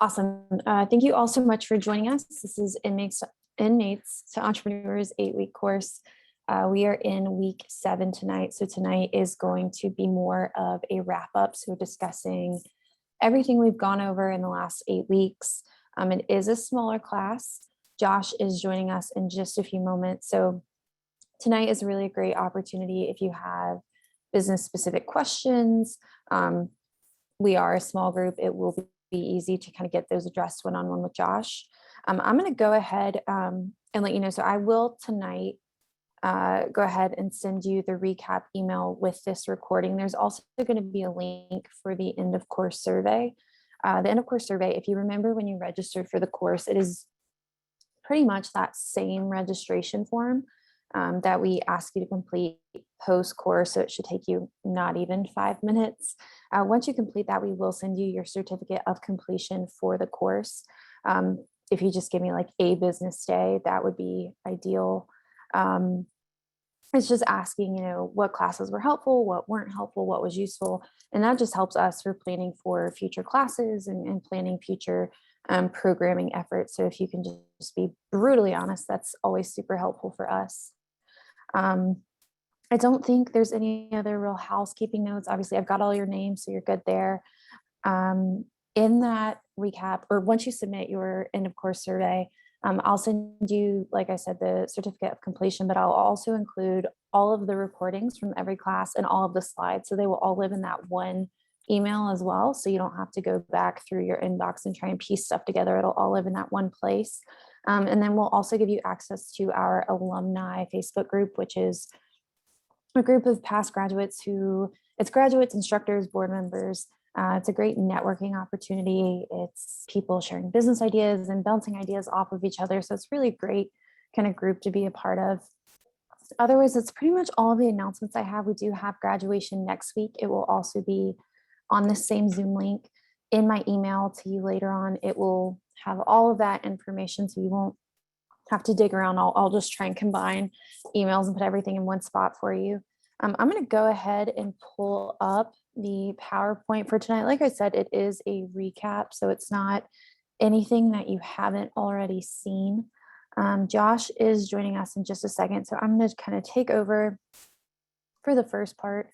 Awesome. Thank you all so much for joining us. This is Inmates to Entrepreneurs 8-week course. We are in week 7 tonight. So tonight is going to be more of a wrap up. So discussing everything we've gone over in the last 8 weeks. It is a smaller class. Josh is joining us in just a few moments. So tonight is really a great opportunity if you have business specific questions. We are a small group. It will be easy to kind of get those addressed one-on-one with Josh. I'm going to go ahead and let you know. So I will tonight go ahead and send you the recap email with this recording. There's also going to be a link for the end of course survey. The end of course survey, if you remember when you registered for the course, it is pretty much that same registration form that we ask you to complete post course. So it should take you not even 5 minutes. Once you complete that, we will send you your certificate of completion for the course. If you just give me like a business day, that would be ideal. It's just asking, what classes were helpful, what weren't helpful, what was useful. And that just helps us for planning for future classes and planning future programming efforts. So if you can just be brutally honest, that's always super helpful for us. I don't think there's any other real housekeeping notes. Obviously, I've got all your names, so you're good there. In that recap, or once you submit your end of course survey, I'll send you, like I said, the certificate of completion, but I'll also include all of the recordings from every class and all of the slides. So they will all live in that one email as well. So you don't have to go back through your inbox and try and piece stuff together. It'll all live in that one place. And then we'll also give you access to our alumni Facebook group, which is a group of past graduates it's graduates, instructors, board members. It's a great networking opportunity. It's people sharing business ideas and bouncing ideas off of each other. So it's really a great kind of group to be a part of. Otherwise, it's pretty much all the announcements I have. We do have graduation next week. It will also be on the same Zoom link. In my email to you later on, it will have all of that information, so you won't have to dig around. I'll just try and combine emails and put everything in one spot for you. I'm going to go ahead and pull up the PowerPoint for tonight. Like I said, it is a recap, so it's not anything that you haven't already seen. Josh is joining us in just a second, so I'm going to kind of take over for the first part,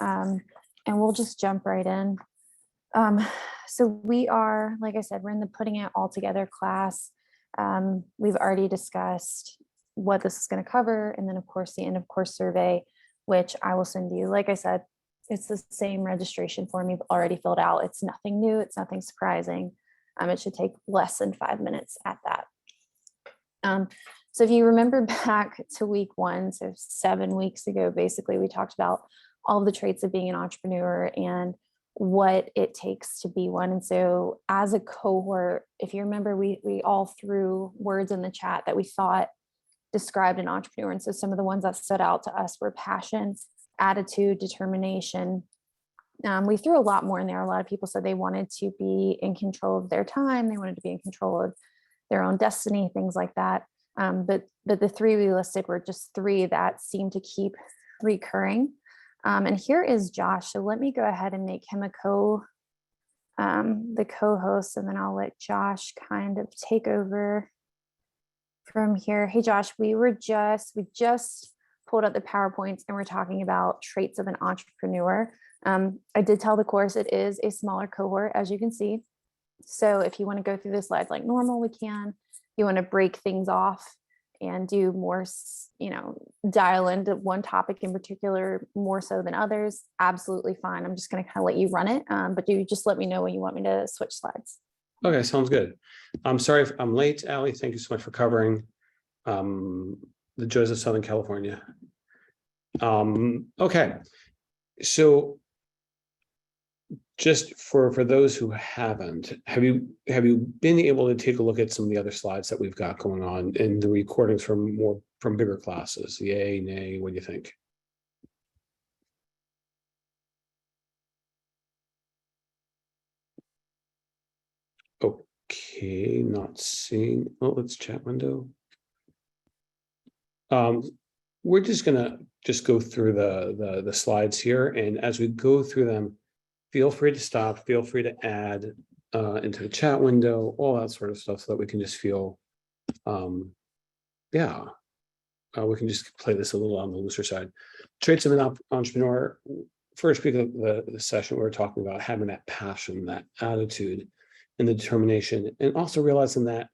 and we'll just jump right in. So we are, like I said, we're in the putting it all together class. We've already discussed what this is going to cover, and then of course the end of course survey, which I will send you. Like I said, it's the same registration form you've already filled out. It's nothing new. It's nothing surprising. It should take less than 5 minutes at that. So if you remember back to week 1, so 7 weeks ago, basically, we talked about all of the traits of being an entrepreneur and what it takes to be one. And so as a cohort, if you remember, we all threw words in the chat that we thought described an entrepreneur. And so some of the ones that stood out to us were passion, attitude, determination. We threw a lot more in there. A lot of people said they wanted to be in control of their time. They wanted to be in control of their own destiny, things like that. But the 3 we listed were just 3 that seemed to keep recurring. And here is Josh. So let me go ahead and make him the co-host, and then I'll let Josh kind of take over from here. Hey, Josh, we just pulled up the PowerPoints and we're talking about traits of an entrepreneur. I did tell the course it is a smaller cohort, as you can see. So if you want to go through the slides like normal, we can. You want to break things off and do more, dial into one topic in particular more so than others, absolutely fine. I'm just going to kind of let you run it, but you just let me know when you want me to switch slides. Okay, sounds good. I'm sorry if I'm late, Allie. Thank you so much for covering the joys of Southern California. Okay, so just for those who haven't, have you been able to take a look at some of the other slides that we've got going on in the recordings from bigger classes? Yay, nay, what do you think? Okay, not seeing. Oh, let's chat window. We're just gonna go through the slides here, and as we go through them, feel free to stop, feel free to add into the chat window, all that sort of stuff, so that we can just feel, yeah, we can just play this a little on the looser side. Traits of an entrepreneur. First week of the session, we were talking about having that passion, that attitude, and the determination, and also realizing that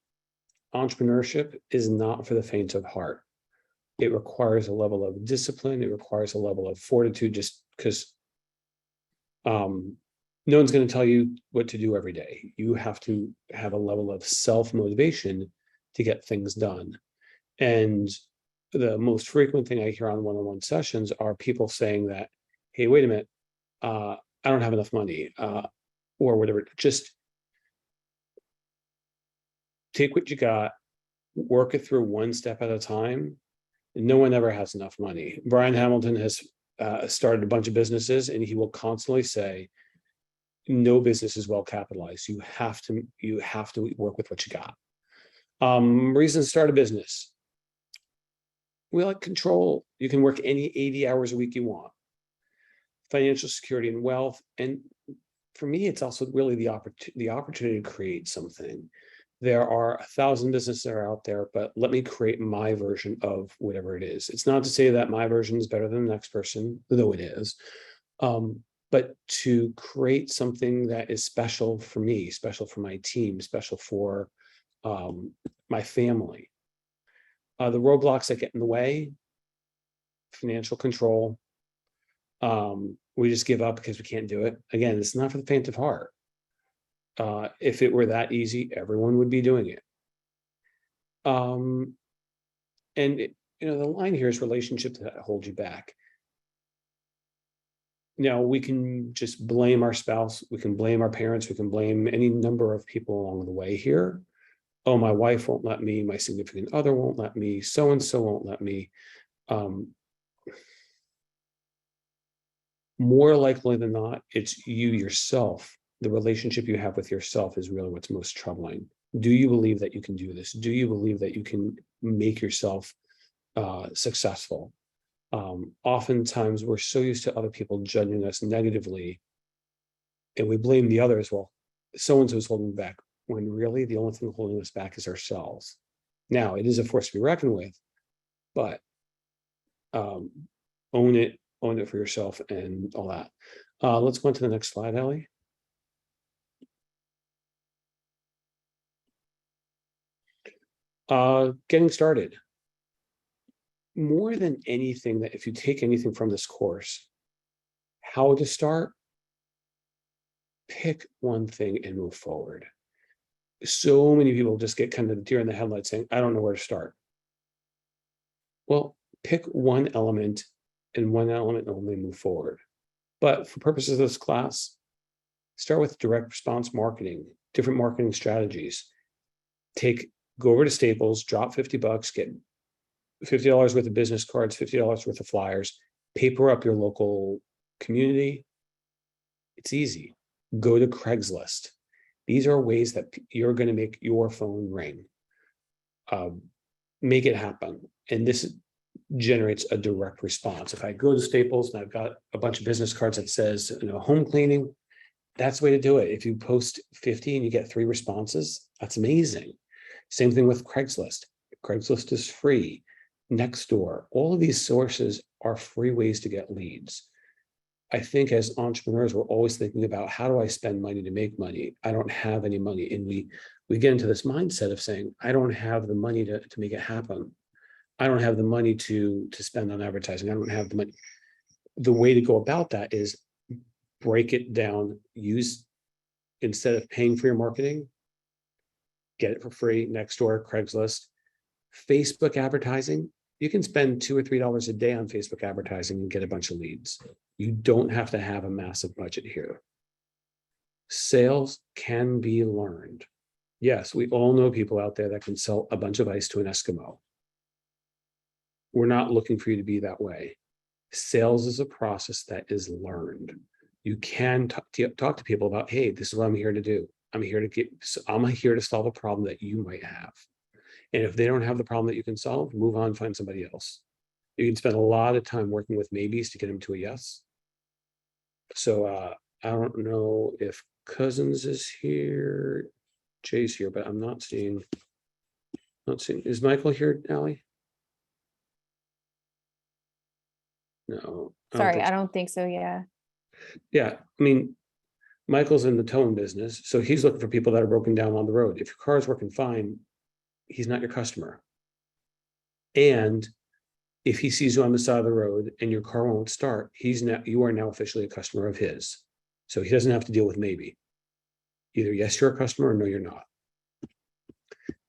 entrepreneurship is not for the faint of heart. It requires a level of discipline. It requires a level of fortitude, just because no one's going to tell you what to do every day. You have to have a level of self-motivation to get things done. And the most frequent thing I hear on one-on-one sessions are people saying that, hey, wait a minute, I don't have enough money, or whatever. Just take what you got, work it through one step at a time. No one ever has enough money. Brian Hamilton has started a bunch of businesses, and he will constantly say, no business is well capitalized. You have to work with what you got. Reasons to start a business. We like control. You can work any 80 hours a week you want. Financial security and wealth. And for me, it's also really the opportunity to create something. There are 1,000 businesses that are out there, but let me create my version of whatever it is. It's not to say that my version is better than the next person, though it is. But to create something that is special for me, special for my team, special for my family. The roadblocks that get in the way: financial control. We just give up because we can't do it. Again, it's not for the faint of heart. If it were that easy, everyone would be doing it. The line here is relationships that hold you back. Now, we can just blame our spouse, we can blame our parents, we can blame any number of people along the way here. Oh, my wife won't let me, my significant other won't let me, so-and-so won't let me. More likely than not, it's you yourself. The relationship you have with yourself is really what's most troubling. Do you believe that you can do this? Do you believe that you can make yourself successful? Oftentimes we're so used to other people judging us negatively, and we blame the others. Well, so-and-so is holding back, when really the only thing holding us back is ourselves. Now, it is a force to be reckoned with, but own it for yourself and all that. Let's go on to the next slide, Ellie. Getting started. More than anything, that if you take anything from this course, how to start, pick one thing and move forward. So many people just get kind of the deer in the headlights saying, I don't know where to start. Well, pick one element and one element only, move forward. But for purposes of this class, start with direct response marketing, different marketing strategies. Go over to Staples, drop $50, get $50 worth of business cards, $50 worth of flyers, paper up your local community. It's easy. Go to Craigslist. These are ways that you're going to make your phone ring. Make it happen. And this generates a direct response. If I go to Staples and I've got a bunch of business cards that says, home cleaning, that's the way to do it. If you post 50 and you get 3 responses, that's amazing. Same thing with Craigslist. Craigslist is free. Nextdoor, all of these sources are free ways to get leads. I think as entrepreneurs, we're always thinking about, how do I spend money to make money? I don't have any money. And we get into this mindset of saying, I don't have the money to make it happen. I don't have the money to spend on advertising. I don't have the money. The way to go about that is break it down. Instead of paying for your marketing, get it for free. Nextdoor, Craigslist, Facebook advertising. You can spend $2 or $3 a day on Facebook advertising and get a bunch of leads. You don't have to have a massive budget here. Sales can be learned. Yes, we all know people out there that can sell a bunch of ice to an Eskimo. We're not looking for you to be that way. Sales is a process that is learned. You can talk to people about, hey, this is what I'm here to do. I'm here to solve a problem that you might have. And if they don't have the problem that you can solve, move on, find somebody else. You can spend a lot of time working with maybes to get them to a yes. So I don't know if Cousins is here. Jay's here, but I'm not seeing. Is Michael here, Ally? No. Sorry, I don't think so. Yeah. Yeah, I mean, Michael's in the towing business, so he's looking for people that are broken down on the road. If your car is working fine, he's not your customer. And if he sees you on the side of the road and your car won't start, you are now officially a customer of his. So he doesn't have to deal with maybe. Either yes, you're a customer, or no, you're not.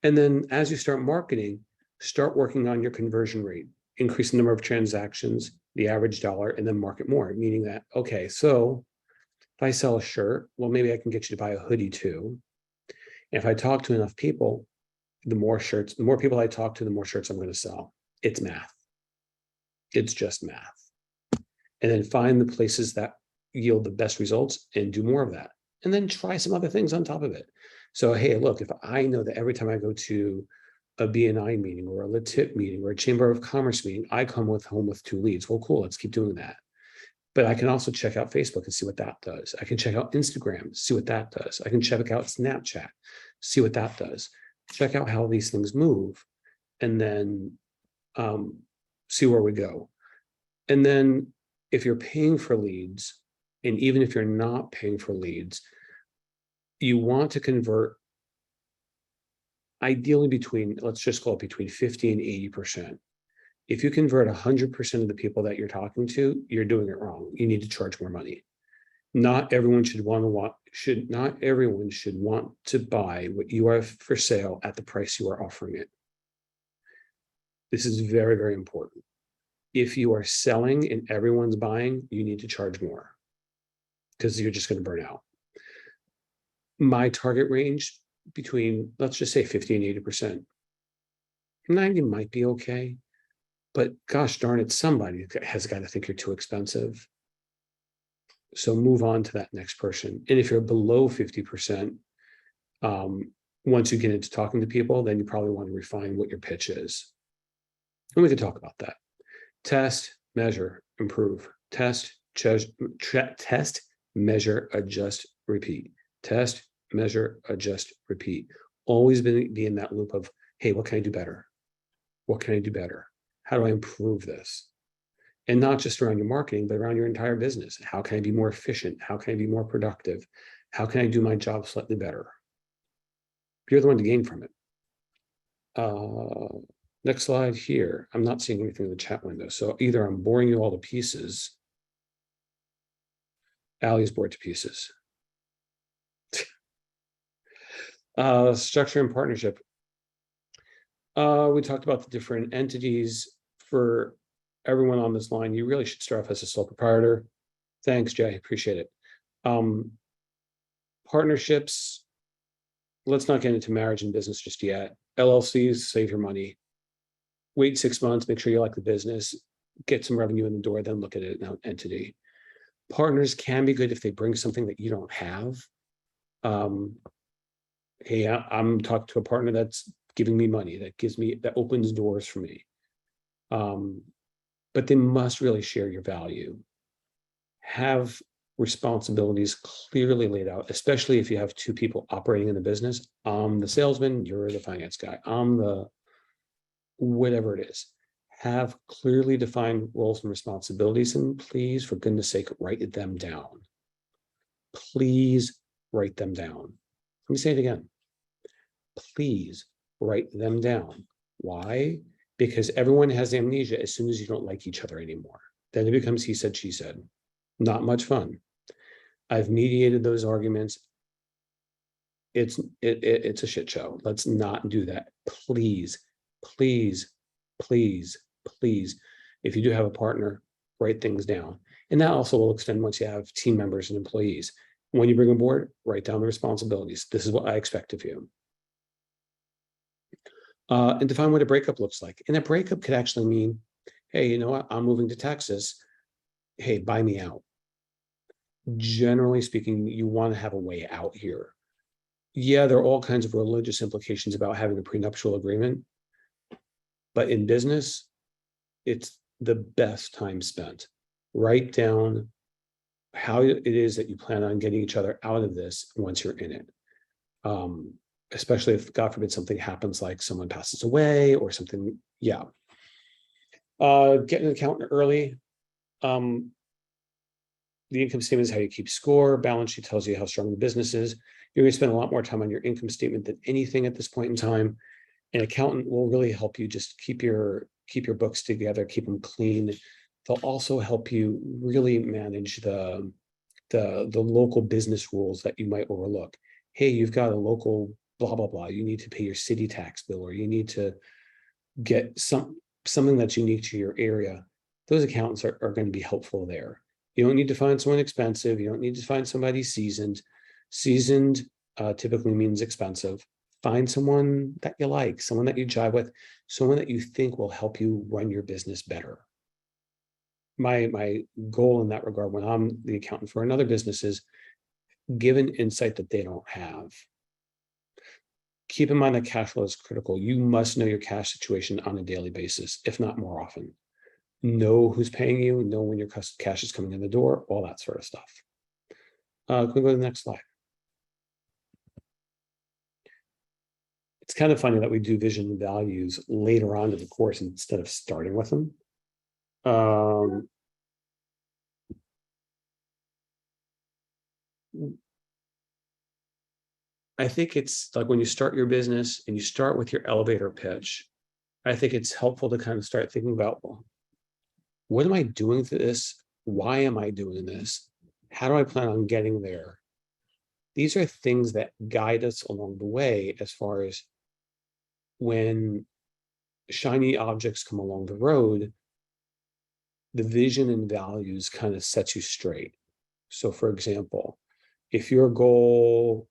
And then as you start marketing, start working on your conversion rate, increase the number of transactions, the average dollar, and then market more, meaning that, okay, so if I sell a shirt, well, maybe I can get you to buy a hoodie too. And if I talk to enough people, the more people I talk to, the more shirts I'm going to sell. It's math. It's just math. And then find the places that yield the best results and do more of that. And then try some other things on top of it. So, hey, look, if I know that every time I go to a BNI meeting or a LATIP meeting or a Chamber of Commerce meeting, I come home with 2 leads. Well, cool, let's keep doing that. But I can also check out Facebook and see what that does. I can check out Instagram, see what that does. I can check out Snapchat, see what that does. Check out how these things move, and then see where we go. And then if you're paying for leads, and even if you're not paying for leads, you want to convert ideally between, let's just call it between 50 and 80%. If you convert 100% of the people that you're talking to, you're doing it wrong. You need to charge more money. Not everyone should want to buy what you have for sale at the price you are offering it. This is very, very important. If you are selling and everyone's buying, you need to charge more because you're just going to burn out. My target range between, let's just say 50 and 80%. 90 might be okay, but gosh darn it, somebody has got to think you're too expensive. So move on to that next person. And if you're below 50%, once you get into talking to people, then you probably want to refine what your pitch is. And we can talk about that. Test, measure, improve. Test, measure, adjust, repeat. Test, measure, adjust, repeat. Always be in that loop of, hey, what can I do better? What can I do better? How do I improve this? And not just around your marketing, but around your entire business. How can I be more efficient? How can I be more productive? How can I do my job slightly better? You're the one to gain from it. Next slide here. I'm not seeing anything in the chat window. So either I'm boring you all to pieces. Allie's bored to pieces. Structure and partnership. We talked about the different entities. For everyone on this line, you really should start off as a sole proprietor. Thanks, Jay. Appreciate it. Partnerships. Let's not get into marriage and business just yet. LLCs, save your money. Wait 6 months, make sure you like the business, get some revenue in the door, then look at it an entity. Partners can be good if they bring something that you don't have. Hey, I'm talking to a partner that's giving me money, that opens doors for me. But they must really share your value. Have responsibilities clearly laid out, especially if you have 2 people operating in the business. I'm the salesman, you're the finance guy. I'm the whatever it is. Have clearly defined roles and responsibilities, and please, for goodness sake, write them down. Please write them down. Let me say it again. Please write them down. Why? Because everyone has amnesia as soon as you don't like each other anymore. Then it becomes he said, she said. Not much fun. I've mediated those arguments. It's a shit show. Let's not do that. Please, please, please, please. If you do have a partner, write things down. And that also will extend once you have team members and employees. When you bring on board, write down the responsibilities. This is what I expect of you. And define what a breakup looks like. And a breakup could actually mean, hey, you know what? I'm moving to Texas. Hey, buy me out. Generally speaking, you want to have a way out here. Yeah, there are all kinds of religious implications about having a prenuptial agreement. But in business, it's the best time spent. Write down how it is that you plan on getting each other out of this once you're in it. Especially if, God forbid, something happens, like someone passes away or something. Yeah. Get an accountant early. The income statement is how you keep score. Balance sheet tells you how strong the business is. You're going to spend a lot more time on your income statement than anything at this point in time. An accountant will really help you just keep your books together, keep them clean. They'll also help you really manage the local business rules that you might overlook. Hey, you've got a local blah blah blah. You need to pay your city tax bill, or you need to get something that's unique to your area. Those accountants are going to be helpful there. You don't need to find someone expensive. You don't need to find somebody seasoned. Seasoned typically means expensive. Find someone that you like, someone that you jive with, someone that you think will help you run your business better. My goal in that regard, when I'm the accountant for another business, is give an insight that they don't have. Keep in mind that cash flow is critical. You must know your cash situation on a daily basis, if not more often. Know who's paying you, know when your cash is coming in the door, all that sort of stuff. Can we go to the next slide? It's kind of funny that we do vision and values later on in the course instead of starting with them. I think it's like when you start your business and you start with your elevator pitch, I think it's helpful to kind of start thinking about, well, what am I doing for this? Why am I doing this? How do I plan on getting there? These are things that guide us along the way, as far as when shiny objects come along the road, the vision and values kind of sets you straight. So for example, if your goal,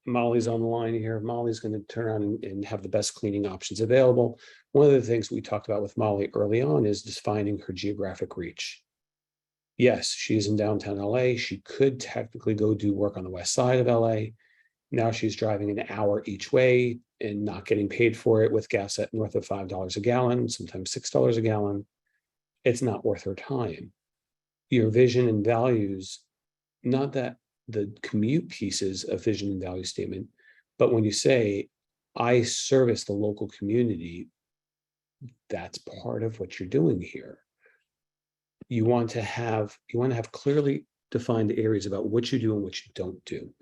Molly's on the line here, Molly's going to turn around and have the best cleaning options available. One of the things we talked about with Molly early on is defining her geographic reach. Yes, she's in downtown LA. She could technically go do work on the west side of LA. Now she's driving an hour each way and not getting paid for it, with gas at north of $5 a gallon, sometimes $6 a gallon. It's not worth her time. Your vision and values, not that the commute pieces of vision and value statement, but when you say, I service the local community, that's part of what you're doing here. You want to have clearly defined areas about what you do and what you don't do.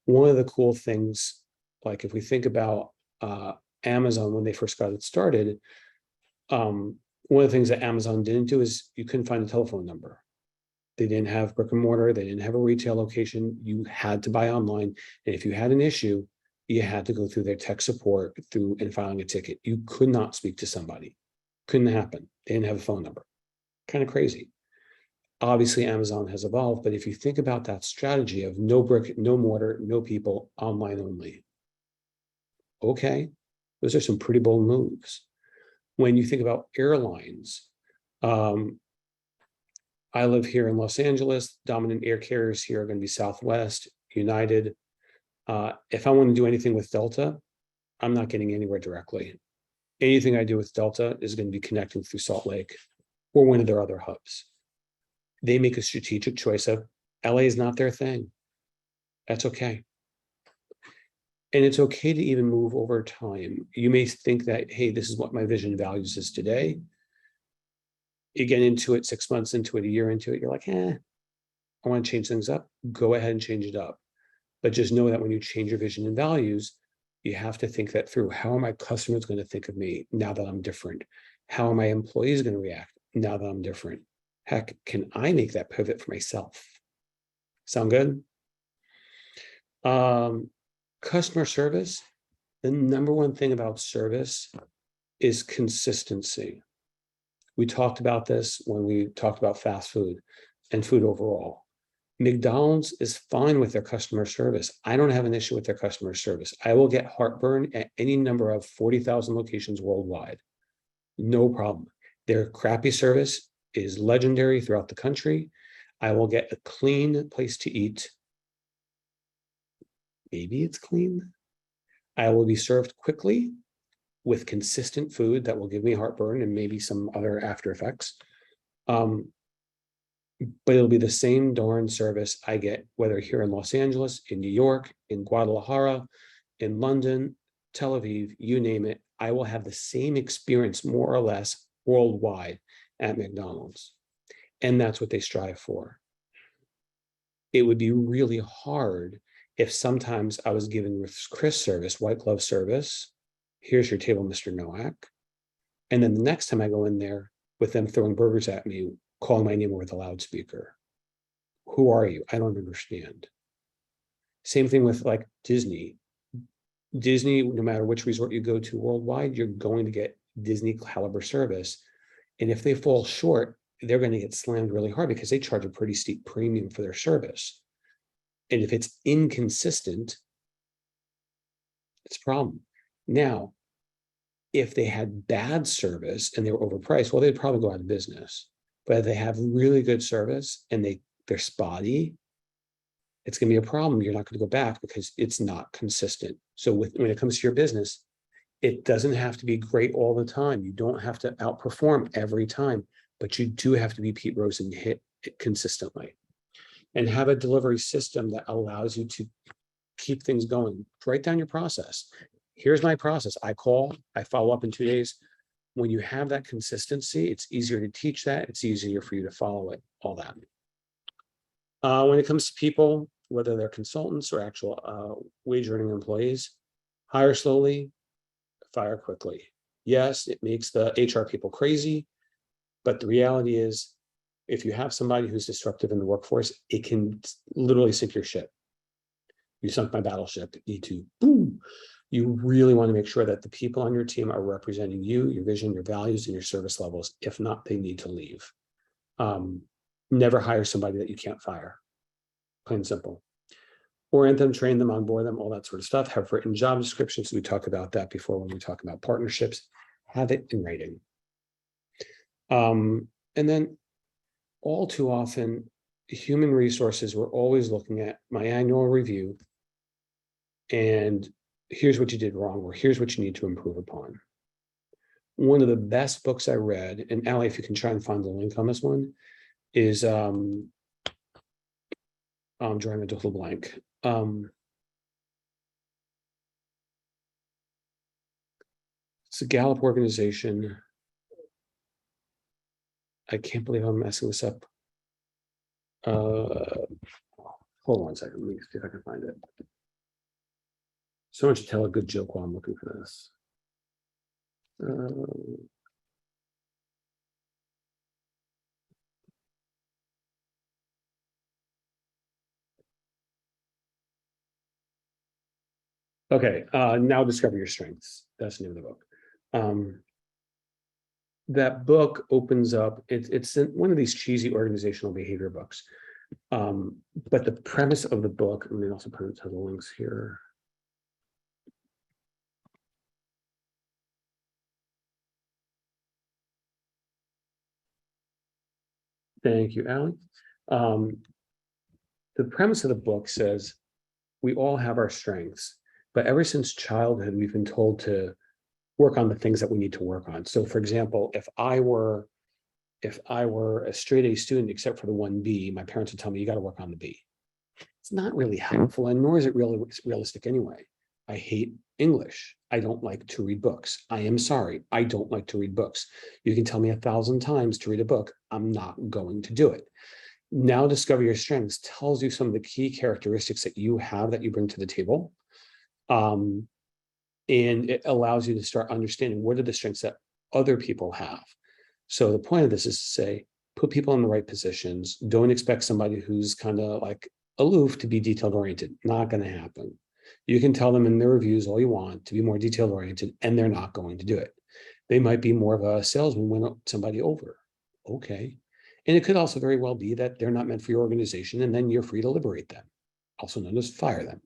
One of the cool things, like if we think about Amazon when they first got it started, one of the things that Amazon didn't do is you couldn't find a telephone number. They didn't have brick and mortar. They didn't have a retail location. You had to buy online. And if you had an issue, you had to go through their tech support and filing a ticket. You could not speak to somebody. Couldn't happen. They didn't have a phone number. Kind of crazy. Obviously, Amazon has evolved, but if you think about that strategy of no brick, no mortar, no people, online only. Okay, those are some pretty bold moves. When you think about airlines, I live here in Los Angeles. Dominant air carriers here are going to be Southwest, United. If I want to do anything with Delta, I'm not getting anywhere directly. Anything I do with Delta is going to be connecting through Salt Lake or one of their other hubs. They make a strategic choice of LA is not their thing. That's okay. And it's okay to even move over time. You may think that, hey, this is what my vision and values is today. You get into it 6 months into it, a year into it, you're like, I want to change things up. Go ahead and change it up. But just know that when you change your vision and values, you have to think that through. How are my customers going to think of me now that I'm different? How are my employees going to react now that I'm different? Heck, can I make that pivot for myself? Sound good? Customer service. The number one thing about service is consistency. We talked about this when we talked about fast food and food overall. McDonald's is fine with their customer service. I don't have an issue with their customer service. I will get heartburn at any number of 40,000 locations worldwide. No problem. Their crappy service is legendary throughout the country. I will get a clean place to eat. Maybe it's clean. I will be served quickly with consistent food that will give me heartburn and maybe some other after effects. but it'll be the same darn service I get, whether here in Los Angeles, in New York, in Guadalajara, in London, Tel Aviv, you name it. I will have the same experience more or less worldwide at McDonald's. And that's what they strive for. It would be really hard if sometimes I was giving with Chris service, white glove service. Here's your table, Mr. Nowak. And then the next time I go in there with them throwing burgers at me, calling my name over the loudspeaker. Who are you? I don't understand. Same thing with like Disney. Disney, no matter which resort you go to worldwide, you're going to get Disney caliber service. And if they fall short, they're going to get slammed really hard because they charge a pretty steep premium for their service. And if it's inconsistent, it's a problem. Now, if they had bad service and they were overpriced, well, they'd probably go out of business. But if they have really good service and they're spotty, it's going to be a problem. You're not going to go back because it's not consistent. So when it comes to your business, it doesn't have to be great all the time. You don't have to outperform every time, but you do have to be Pete Rose and hit it consistently. And have a delivery system that allows you to keep things going. Write down your process. Here's my process. I call, I follow up in 2 days. When you have that consistency, it's easier to teach that. It's easier for you to follow it, all that. When it comes to people, whether they're consultants or actual wage earning employees, hire slowly, fire quickly. Yes, it makes the HR people crazy, but the reality is, if you have somebody who's disruptive in the workforce, it can literally sink your ship. You sunk my battleship, E2, boom. You really want to make sure that the people on your team are representing you, your vision, your values, and your service levels. If not, they need to leave. Never hire somebody that you can't fire. Plain and simple. Orient them, train them, onboard them, all that sort of stuff. Have written job descriptions. We talk about that before when we talk about partnerships. Have it in writing. And then all too often, human resources, we're always looking at my annual review and here's what you did wrong, or here's what you need to improve upon. One of the best books I read, and Allie, if you can try and find the link on this one, is I'm drawing a total blank. It's a Gallup organization. I can't believe I'm messing this up. Hold on a second. Let me see if I can find it. Someone should tell a good joke while I'm looking for this. Okay, now discover your strengths. That's the name of the book. That book opens up, it's one of these cheesy organizational behavior books. But the premise of the book, let me also put it to the links here. Thank you, Allie. The premise of the book says we all have our strengths, but ever since childhood, we've been told to work on the things that we need to work on. So for example, if I were a straight A student, except for the 1B, my parents would tell me, you got to work on the B. It's not really helpful, and nor is it really realistic anyway. I hate English. I don't like to read books. I am sorry. I don't like to read books. You can tell me 1,000 times to read a book. I'm not going to do it. Now discover your strengths tells you some of the key characteristics that you have that you bring to the table. And it allows you to start understanding what are the strengths that other people have. So the point of this is to say, put people in the right positions. Don't expect somebody who's kind of like aloof to be detailed oriented. Not going to happen. You can tell them in their reviews all you want to be more detailed oriented, and they're not going to do it. They might be more of a salesman, win somebody over. Okay. And it could also very well be that they're not meant for your organization, and then you're free to liberate them, also known as fire them.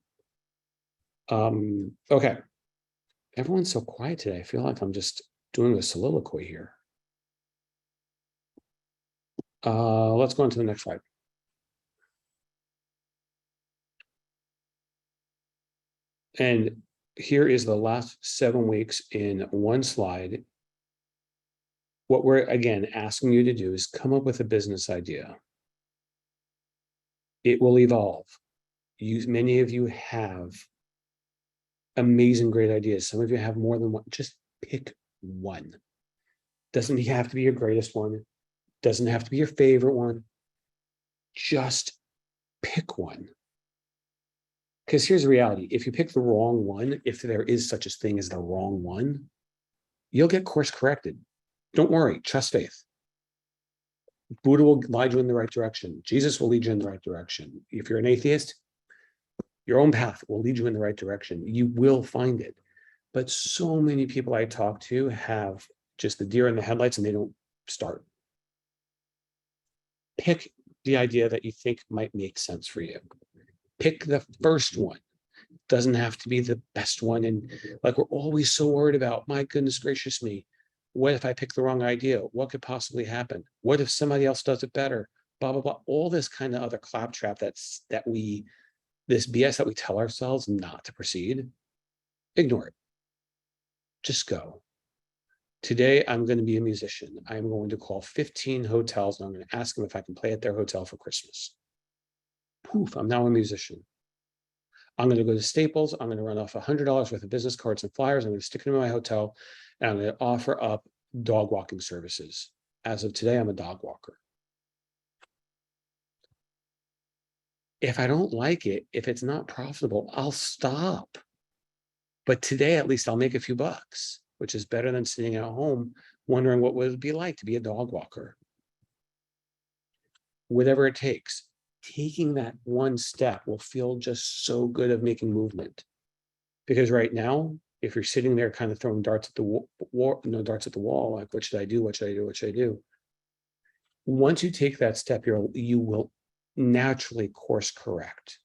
Okay. Everyone's so quiet today. I feel like I'm just doing a soliloquy here. Let's go on to the next slide. And here is the last 7 weeks in one slide. What we're, again, asking you to do is come up with a business idea. It will evolve. Many of you have amazing, great ideas. Some of you have more than one. Just pick one. Doesn't have to be your greatest one. Doesn't have to be your favorite one. Just pick one. Because here's the reality. If you pick the wrong one, if there is such a thing as the wrong one, you'll get course corrected. Don't worry, trust faith. Buddha will guide you in the right direction. Jesus will lead you in the right direction. If you're an atheist, your own path will lead you in the right direction. You will find it. But so many people I talk to have just the deer in the headlights and they don't start. Pick the idea that you think might make sense for you. Pick the first one. Doesn't have to be the best one. And like, we're always so worried about, my goodness gracious me, what if I pick the wrong idea? What could possibly happen? What if somebody else does it better? Blah, blah, blah. All this kind of other claptrap this BS that we tell ourselves not to proceed. Ignore it. Just go. Today, I'm going to be a musician. I'm going to call 15 hotels and I'm going to ask them if I can play at their hotel for Christmas. Poof, I'm now a musician. I'm going to go to Staples. I'm going to run off $100 worth of business cards and flyers. I'm going to stick them in my hotel and I'm going to offer up dog walking services. As of today, I'm a dog walker. If I don't like it, if it's not profitable, I'll stop. But today, at least I'll make a few bucks, which is better than sitting at home wondering what would it be like to be a dog walker. Whatever it takes. Taking that one step will feel just so good of making movement. Because right now, if you're sitting there kind of throwing darts at the wall, like, what should I do? What should I do? What should I do? Once you take that step, you will naturally course correct.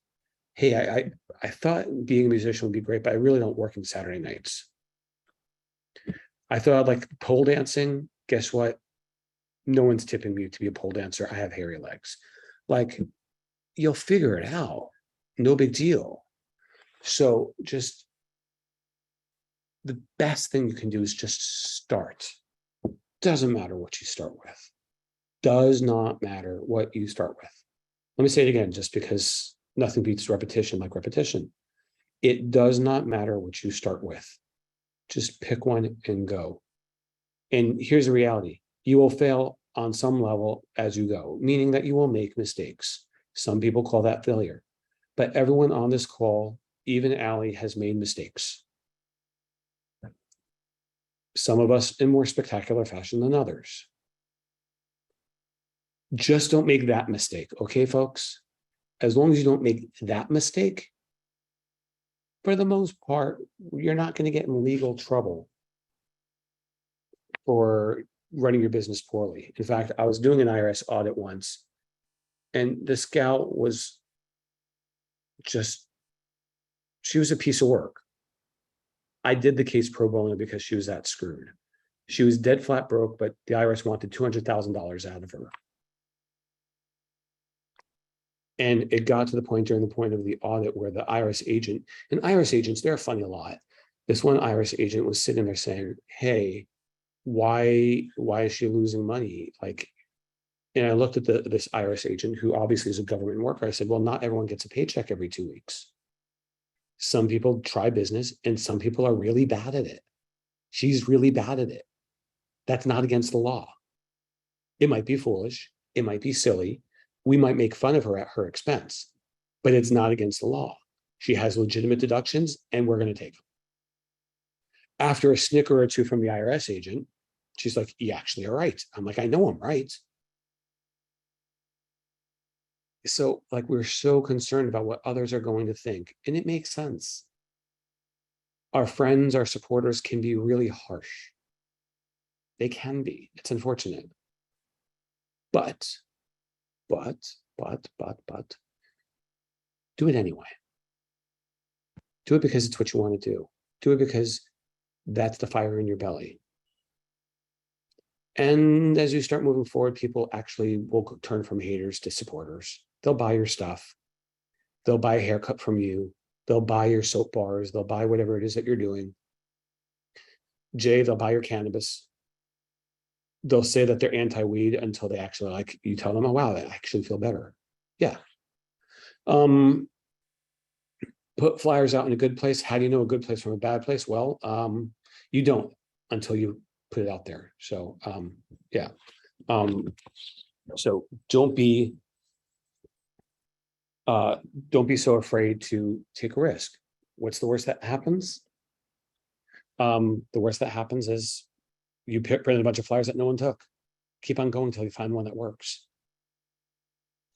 Hey, I thought being a musician would be great, but I really don't work on Saturday nights. I thought I'd like pole dancing. Guess what? No one's tipping me to be a pole dancer. I have hairy legs. Like, you'll figure it out. No big deal. So just the best thing you can do is just start. Doesn't matter what you start with. Does not matter what you start with. Let me say it again, just because nothing beats repetition like repetition. It does not matter what you start with. Just pick one and go. And here's the reality. You will fail on some level as you go, meaning that you will make mistakes. Some people call that failure. But everyone on this call, even Allie, has made mistakes. Some of us in more spectacular fashion than others. Just don't make that mistake, okay, folks? As long as you don't make that mistake, for the most part, you're not going to get in legal trouble for running your business poorly. In fact, I was doing an IRS audit once, and this gal was she was a piece of work. I did the case pro bono because she was that screwed. She was dead flat broke, but the IRS wanted $200,000 out of her. And it got to the point during the point of the audit where the IRS agent, and IRS agents, they're a funny lot. This one IRS agent was sitting there saying, hey, why is she losing money? Like, and I looked at this IRS agent who obviously is a government worker. I said, well, not everyone gets a paycheck every 2 weeks. Some people try business and some people are really bad at it. She's really bad at it. That's not against the law. It might be foolish. It might be silly. We might make fun of her at her expense, but it's not against the law. She has legitimate deductions and we're going to take them. After a snicker or two from the IRS agent, she's like, you actually are right. I'm like, I know I'm right. So like, we're so concerned about what others are going to think, and it makes sense. Our friends, our supporters can be really harsh. They can be. It's unfortunate. But do it anyway. Do it because it's what you want to do. Do it because that's the fire in your belly. And as you start moving forward, people actually will turn from haters to supporters. They'll buy your stuff. They'll buy a haircut from you. They'll buy your soap bars. They'll buy whatever it is that you're doing. Jay, they'll buy your cannabis. They'll say that they're anti-weed until they actually, like, you tell them, oh, wow, I actually feel better. Yeah. Put flyers out in a good place. How do you know a good place from a bad place? Well, you don't until you put it out there. So, yeah. So don't be so afraid to take a risk. What's the worst that happens? The worst that happens is you print a bunch of flyers that no one took. Keep on going until you find one that works.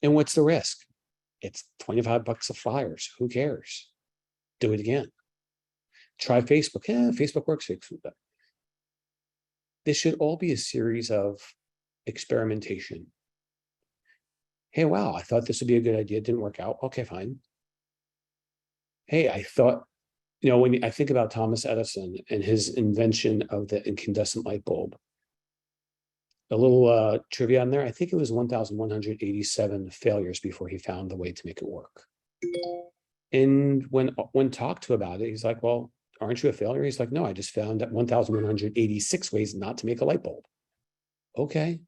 And what's the risk? It's $25 of flyers. Who cares? Do it again. Try Facebook. Yeah, Facebook works. This should all be a series of experimentation. Hey, wow, I thought this would be a good idea. It didn't work out. Okay, fine. Hey, I thought, when I think about Thomas Edison and his invention of the incandescent light bulb, a little trivia on there, I think it was 1,187 failures before he found the way to make it work. And when talked to about it, he's like, well, aren't you a failure? He's like, no, I just found that 1,186 ways not to make a light bulb. Okay.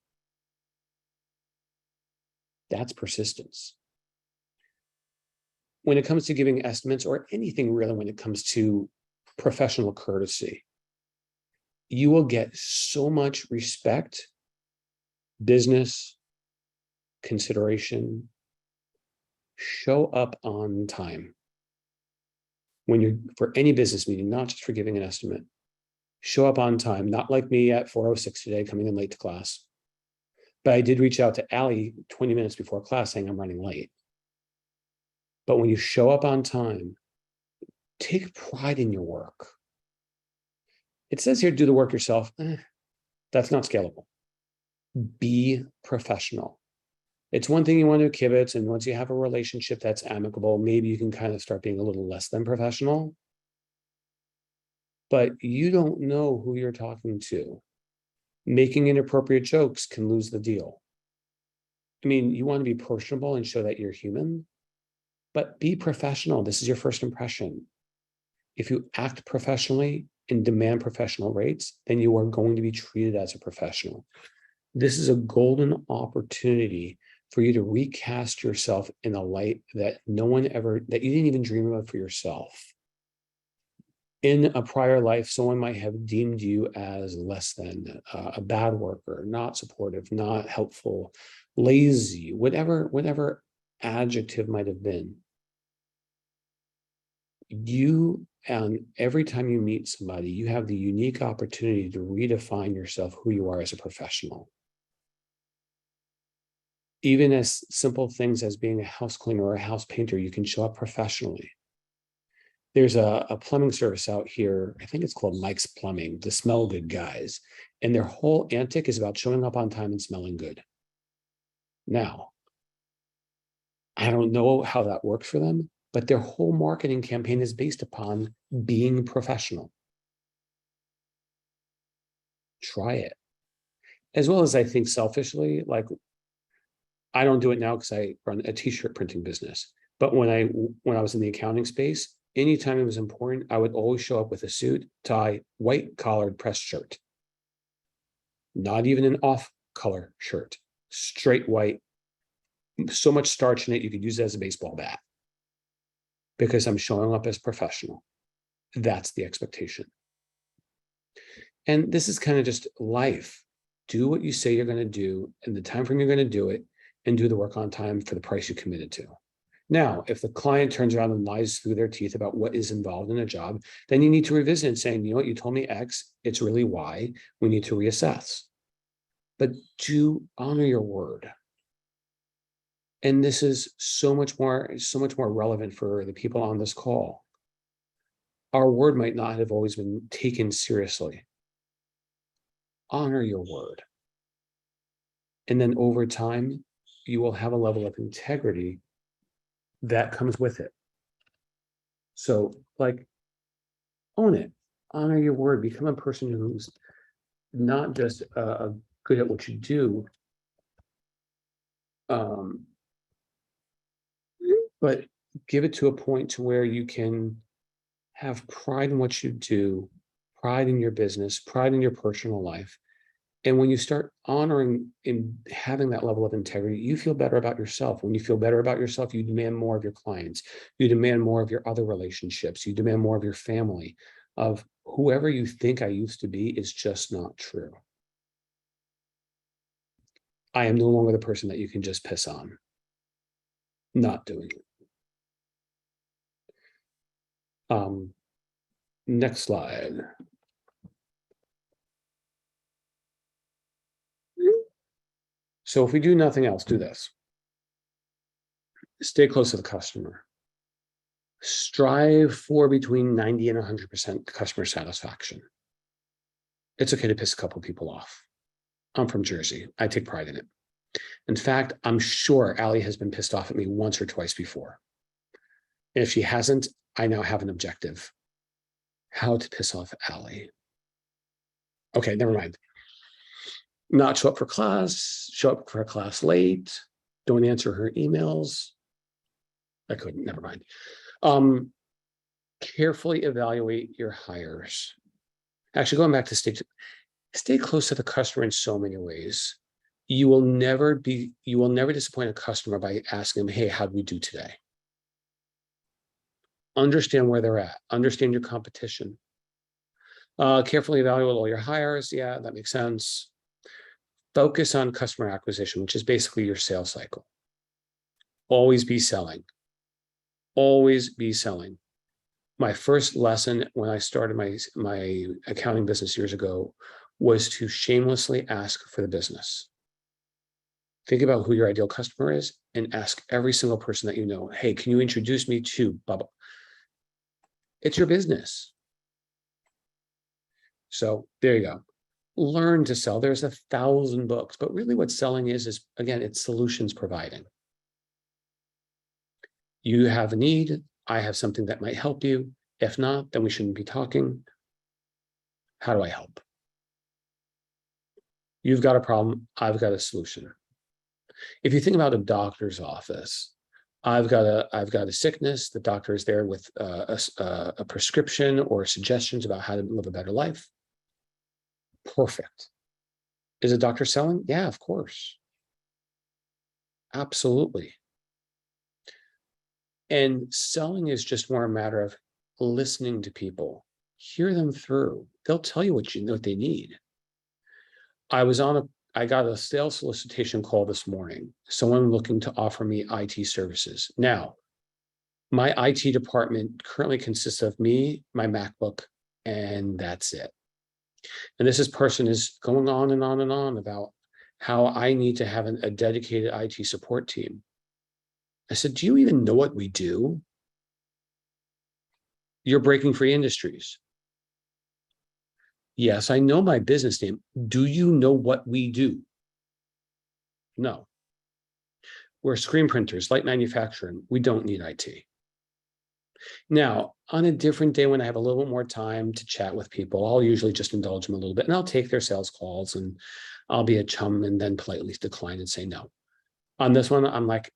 That's persistence. When it comes to giving estimates or anything really, when it comes to professional courtesy, you will get so much respect, business, consideration. Show up on time. When you're for any business meeting, not just for giving an estimate, show up on time, not like me at 4:06 today, coming in late to class. But I did reach out to Allie 20 minutes before class saying I'm running late. But when you show up on time, take pride in your work. It says here, do the work yourself. That's not scalable. Be professional. It's one thing you want to kibitz, and once you have a relationship that's amicable, maybe you can kind of start being a little less than professional. But you don't know who you're talking to. Making inappropriate jokes can lose the deal. I mean, you want to be personable and show that you're human, but be professional. This is your first impression. If you act professionally and demand professional rates, then you are going to be treated as a professional. This is a golden opportunity for you to recast yourself in a light that that you didn't even dream of for yourself. In a prior life, someone might have deemed you as less than, a bad worker, not supportive, not helpful, lazy, whatever adjective might have been. And every time you meet somebody, you have the unique opportunity to redefine yourself, who you are as a professional. Even as simple things as being a house cleaner or a house painter, you can show up professionally. There's a plumbing service out here, I think it's called Mike's Plumbing, the Smell Good guys. And their whole antic is about showing up on time and smelling good. Now, I don't know how that works for them, but their whole marketing campaign is based upon being professional. Try it. As well as I think selfishly, like, I don't do it now because I run a t-shirt printing business. But when I was in the accounting space, anytime it was important, I would always show up with a suit, tie, white collared pressed shirt. Not even an off color shirt, straight white, so much starch in it, you could use it as a baseball bat. Because I'm showing up as professional. That's the expectation. And this is kind of just life. Do what you say you're going to do in the time frame you're going to do it, and do the work on time for the price you committed to. Now, if the client turns around and lies through their teeth about what is involved in a job, then you need to revisit and saying, you know what, you told me X, it's really Y, we need to reassess. But do honor your word. And this is so much more relevant for the people on this call. Our word might not have always been taken seriously. Honor your word. And then over time, you will have a level of integrity that comes with it. So, like, own it, honor your word, become a person who's not just good at what you do, but give it to a point to where you can have pride in what you do, pride in your business, pride in your personal life, And when you start honoring and having that level of integrity, you feel better about yourself. When you feel better about yourself, you demand more of your clients. You demand more of your other relationships. You demand more of your family, of whoever you think I used to be is just not true. I am no longer the person that you can just piss on. Not doing it. Next slide. So if we do nothing else, do this. Stay close to the customer. Strive for between 90 and 100% customer satisfaction. It's okay to piss a couple people off. I'm from Jersey. I take pride in it. In fact, I'm sure Allie has been pissed off at me once or twice before. And if she hasn't, I now have an objective. How to piss off Allie. Okay, never mind. Not show up for class, show up for class late, don't answer her emails. I couldn't, never mind. Carefully evaluate your hires. Actually, going back to stay close to the customer in so many ways. You will never disappoint a customer by asking them, hey, how'd we do today? Understand where they're at, understand your competition. Carefully evaluate all your hires. Yeah, that makes sense. Focus on customer acquisition, which is basically your sales cycle. Always be selling. Always be selling. My first lesson when I started my accounting business years ago was to shamelessly ask for the business. Think about who your ideal customer is and ask every single person that you know, hey, can you introduce me to blah, blah. It's your business. So there you go. Learn to sell. There's 1,000 books, but really what selling is again, it's solutions providing. You have a need. I have something that might help you. If not, then we shouldn't be talking. How do I help? You've got a problem. I've got a solution. If you think about a doctor's office, I've got a sickness. The doctor is there with a prescription or suggestions about how to live a better life. Perfect. Is a doctor selling? Yeah, of course. Absolutely. And selling is just more a matter of listening to people, hear them through. They'll tell you what they need. I got a sales solicitation call this morning, someone looking to offer me IT services. Now, my IT department currently consists of me, my MacBook, and that's it. And this person is going on and on and on about how I need to have a dedicated IT support team. I said, do you even know what we do? You're Breaking Free Industries. Yes, I know my business name. Do you know what we do? No. We're screen printers, light manufacturing. We don't need IT. Now, on a different day when I have a little bit more time to chat with people, I'll usually just indulge them a little bit and I'll take their sales calls and I'll be a chum and then politely decline and say no. On this one, I'm like,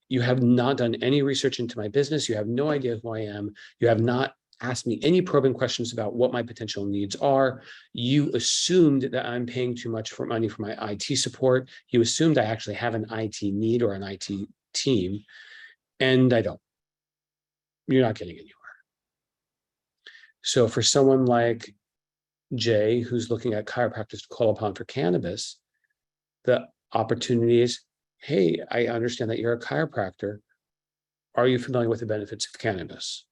you have not done any research into my business. You have no idea who I am. You have not asked me any probing questions about what my potential needs are. You assumed that I'm paying too much for money for my IT support. You assumed I actually have an IT need or an IT team, and I don't. You're not getting anywhere. So for someone like Jay, who's looking at chiropractors to call upon for cannabis, the opportunity is, hey, I understand that you're a chiropractor. Are you familiar with the benefits of cannabis?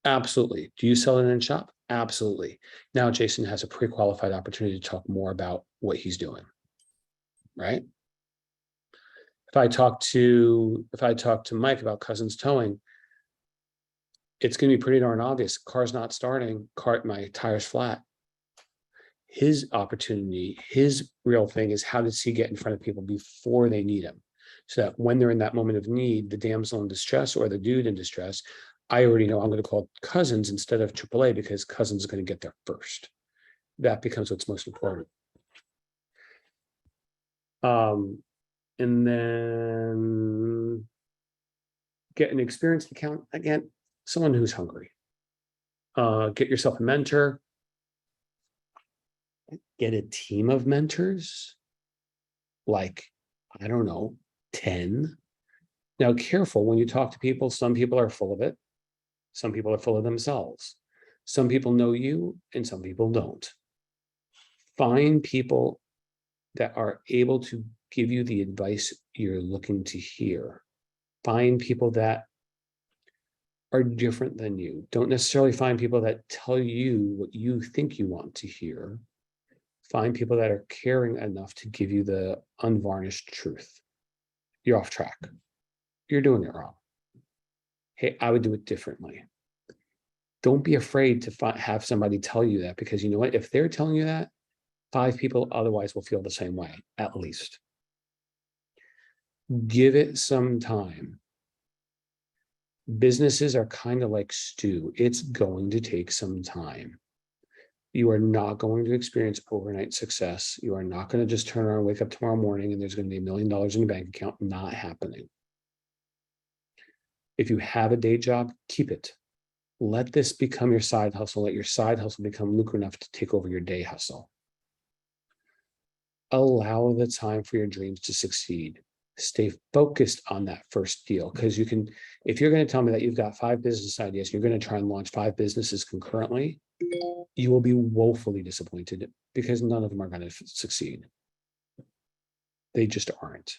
Absolutely. Do you sell it in shop? Absolutely. Now Jason has a pre-qualified opportunity to talk more about what he's doing, right? If I talk to Mike about Cousins Towing, it's going to be pretty darn obvious. Car's not starting. My tire's flat. His opportunity, his real thing is how does he get in front of people before they need him? So that when they're in that moment of need, the damsel in distress or the dude in distress, I already know I'm going to call Cousins instead of AAA because Cousins is going to get there first. That becomes what's most important. And then get an experienced account, again, someone who's hungry. Get yourself a mentor. get a team of mentors, like, I don't know, 10. Now, careful when you talk to people, some people are full of it. Some people are full of themselves. Some people know you and some people don't. Find people that are able to give you the advice you're looking to hear. Find people that are different than you. Don't necessarily find people that tell you what you think you want to hear. Find people that are caring enough to give you the unvarnished truth. You're off track. You're doing it wrong. Hey, I would do it differently. Don't be afraid to have somebody tell you that, because you know what? If they're telling you that, 5 people otherwise will feel the same way, at least. Give it some time. Businesses are kind of like stew. It's going to take some time. You are not going to experience overnight success. You are not going to just turn around, wake up tomorrow morning, and there's going to be $1 million in your bank account. Not happening. If you have a day job, keep it. Let this become your side hustle. Let your side hustle become lucrative enough to take over your day hustle. Allow the time for your dreams to succeed. Stay focused on that first deal, because you can, if you're going to tell me that you've got 5 business ideas, you're going to try and launch 5 businesses concurrently, you will be woefully disappointed, because none of them are going to succeed. They just aren't.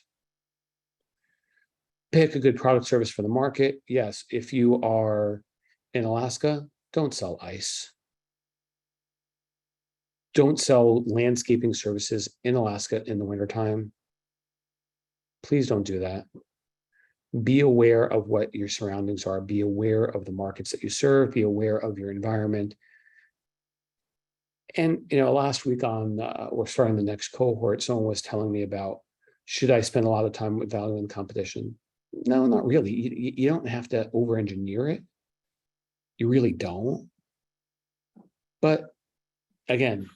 Pick a good product service for the market. Yes, if you are in Alaska, don't sell ice. Don't sell landscaping services in Alaska in the wintertime. Please don't do that. Be aware of what your surroundings are. Be aware of the markets that you serve. Be aware of your environment. And, last week on, we're starting the next cohort, someone was telling me about, should I spend a lot of time with value and competition? No, not really. You don't have to over-engineer it. You really don't. But again,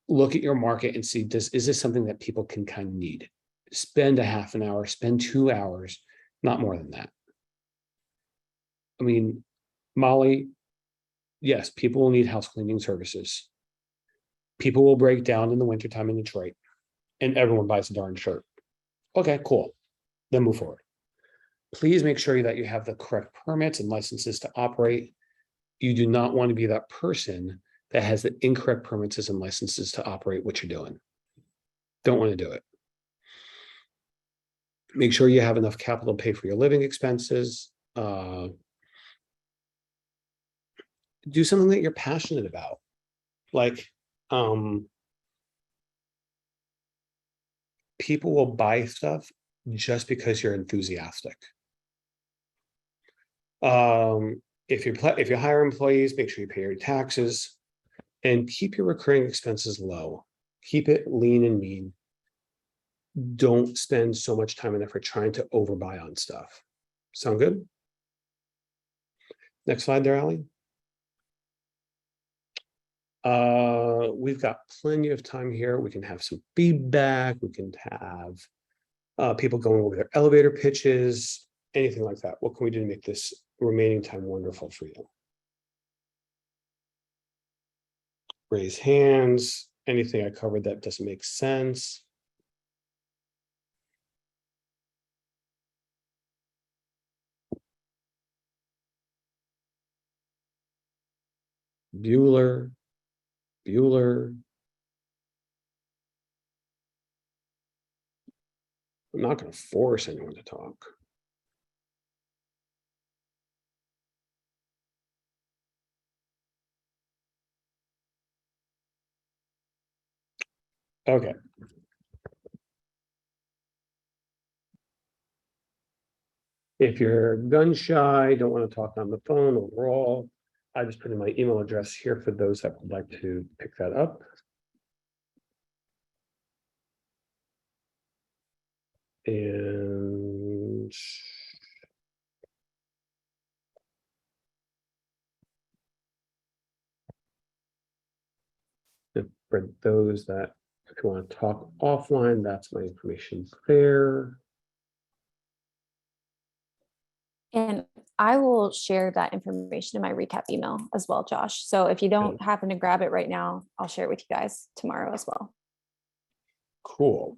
look at your market and see, is this something that people can kind of need? Spend a half an hour, spend 2 hours, not more than that. I mean, Molly, yes, people will need house cleaning services. People will break down in the wintertime in Detroit, and everyone buys a darn shirt. Okay, cool. Then move forward. Please make sure that you have the correct permits and licenses to operate. You do not want to be that person that has the incorrect permits and licenses to operate what you're doing. Don't want to do it. Make sure you have enough capital to pay for your living expenses. Do something that you're passionate about. Like, people will buy stuff just because you're enthusiastic. If you hire employees, make sure you pay your taxes and keep your recurring expenses low. Keep it lean and mean. Don't spend so much time and effort trying to overbuy on stuff. Sound good? Next slide there, Allie. We've got plenty of time here. We can have some feedback. We can have people going over their elevator pitches, anything like that. What can we do to make this remaining time wonderful for you? Raise hands. Anything I covered that doesn't make sense? Bueller. I'm not going to force anyone to talk. Okay. If you're gun shy, don't want to talk on the phone overall, I just put in my email address here for those that would like to pick that up. And for those that, if you want to talk offline, that's my information there. And I will share that information in my recap email as well, Josh. So if you don't happen to grab it right now, I'll share it with you guys tomorrow as well. Cool.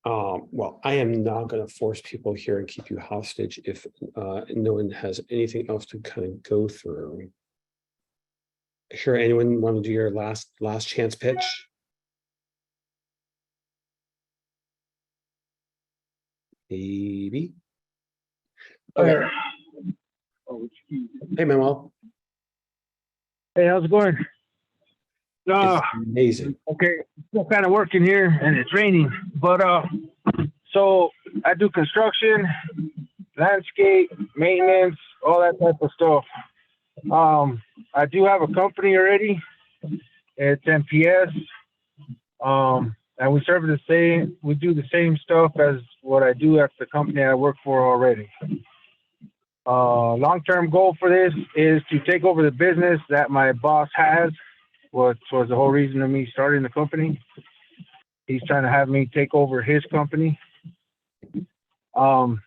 Well, I am not going to force people here and keep you hostage if no one has anything else to kind of go through. Sure, anyone want to do your last chance pitch? Maybe. Okay. Hey, Manuel. Hey, how's it going? It's amazing. Okay, still kind of working here, and it's raining. But so I do construction, landscape, maintenance, all that type of stuff. I do have a company already. It's MPS. And we serve the same. We do the same stuff as what I do at the company I work for already. Long-term goal for this is to take over the business that my boss has, which was the whole reason of me starting the company. He's trying to have me take over his company. But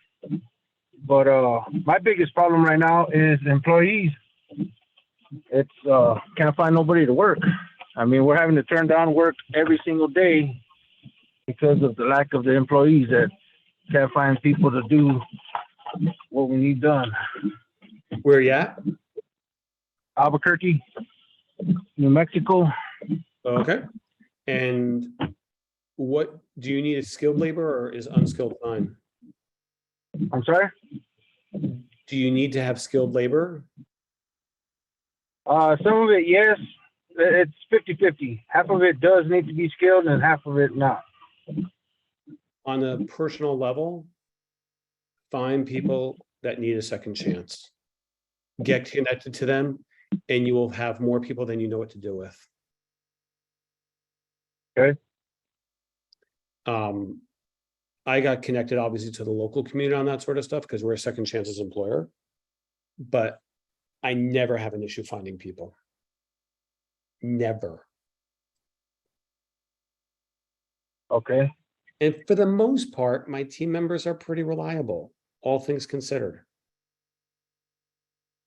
my biggest problem right now is employees. It's can't find nobody to work. I mean, we're having to turn down work every single day because of the lack of the employees that can't find people to do what we need done. Where are you at? Albuquerque, New Mexico. Okay. And what do you need, a skilled labor or is unskilled fine? I'm sorry? Do you need to have skilled labor? Some of it, yes. It's 50-50. Half of it does need to be skilled and half of it not. On a personal level, find people that need a second chance. Get connected to them, and you will have more people than you know what to do with. Okay. I got connected obviously to the local community on that sort of stuff because we're a second chances employer, but I never have an issue finding people. Never. Okay. And for the most part, my team members are pretty reliable, all things considered.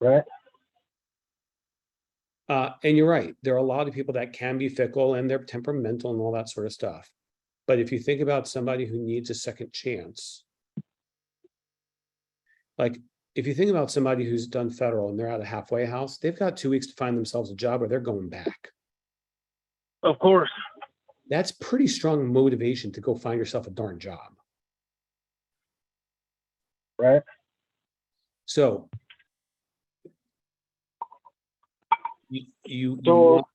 Right. And you're right. There are a lot of people that can be fickle and they're temperamental and all that sort of stuff. But if you think about somebody who needs a second chance, like if you think about somebody who's done federal and they're at a halfway house, they've got 2 weeks to find themselves a job or they're going back. Of course. That's pretty strong motivation to go find yourself a darn job. Right. So you So want,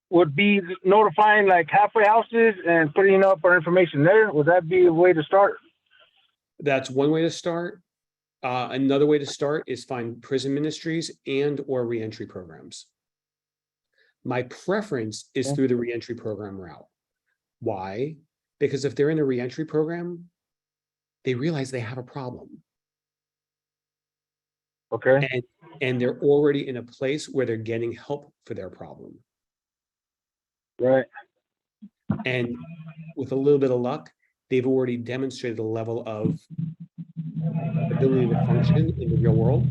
would be notifying like halfway houses and putting up our information there. Would that be a way to start? that's one way to start. Another way to start is find prison ministries and or reentry programs. My preference is through the reentry program route. Why? Because if they're in a reentry program, they realize they have a problem. Okay. And they're already in a place where they're getting help for their problem. Right. And with a little bit of luck, they've already demonstrated a level of ability to function in the real world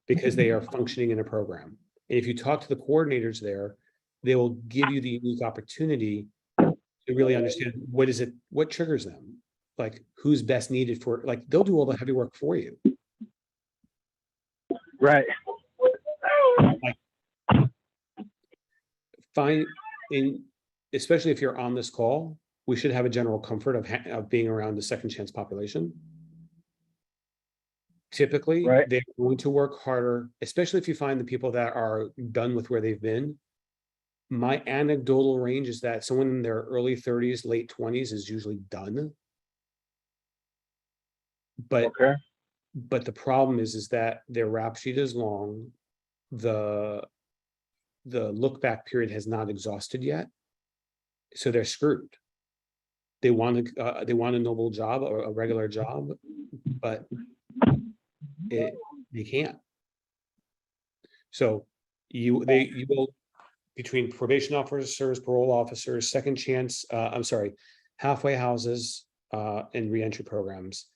because they are functioning in a program. And if you talk to the coordinators there, they will give you the unique opportunity to really understand what triggers them, like who's best needed for, like they'll do all the heavy work for you. Right. Like, find in, especially if you're on this call, we should have a general comfort of being around the second chance population. Typically, Right. they're going to work harder, especially if you find the people that are done with where they've been. My anecdotal range is that someone in their early 30s, late 20s is usually done. But Okay. but the problem is that their rap sheet is long. The look back period has not exhausted yet, so they're screwed. They want a noble job or a regular job, but they can't. So you will, between probation officers, parole officers, second chance, halfway houses, and reentry programs.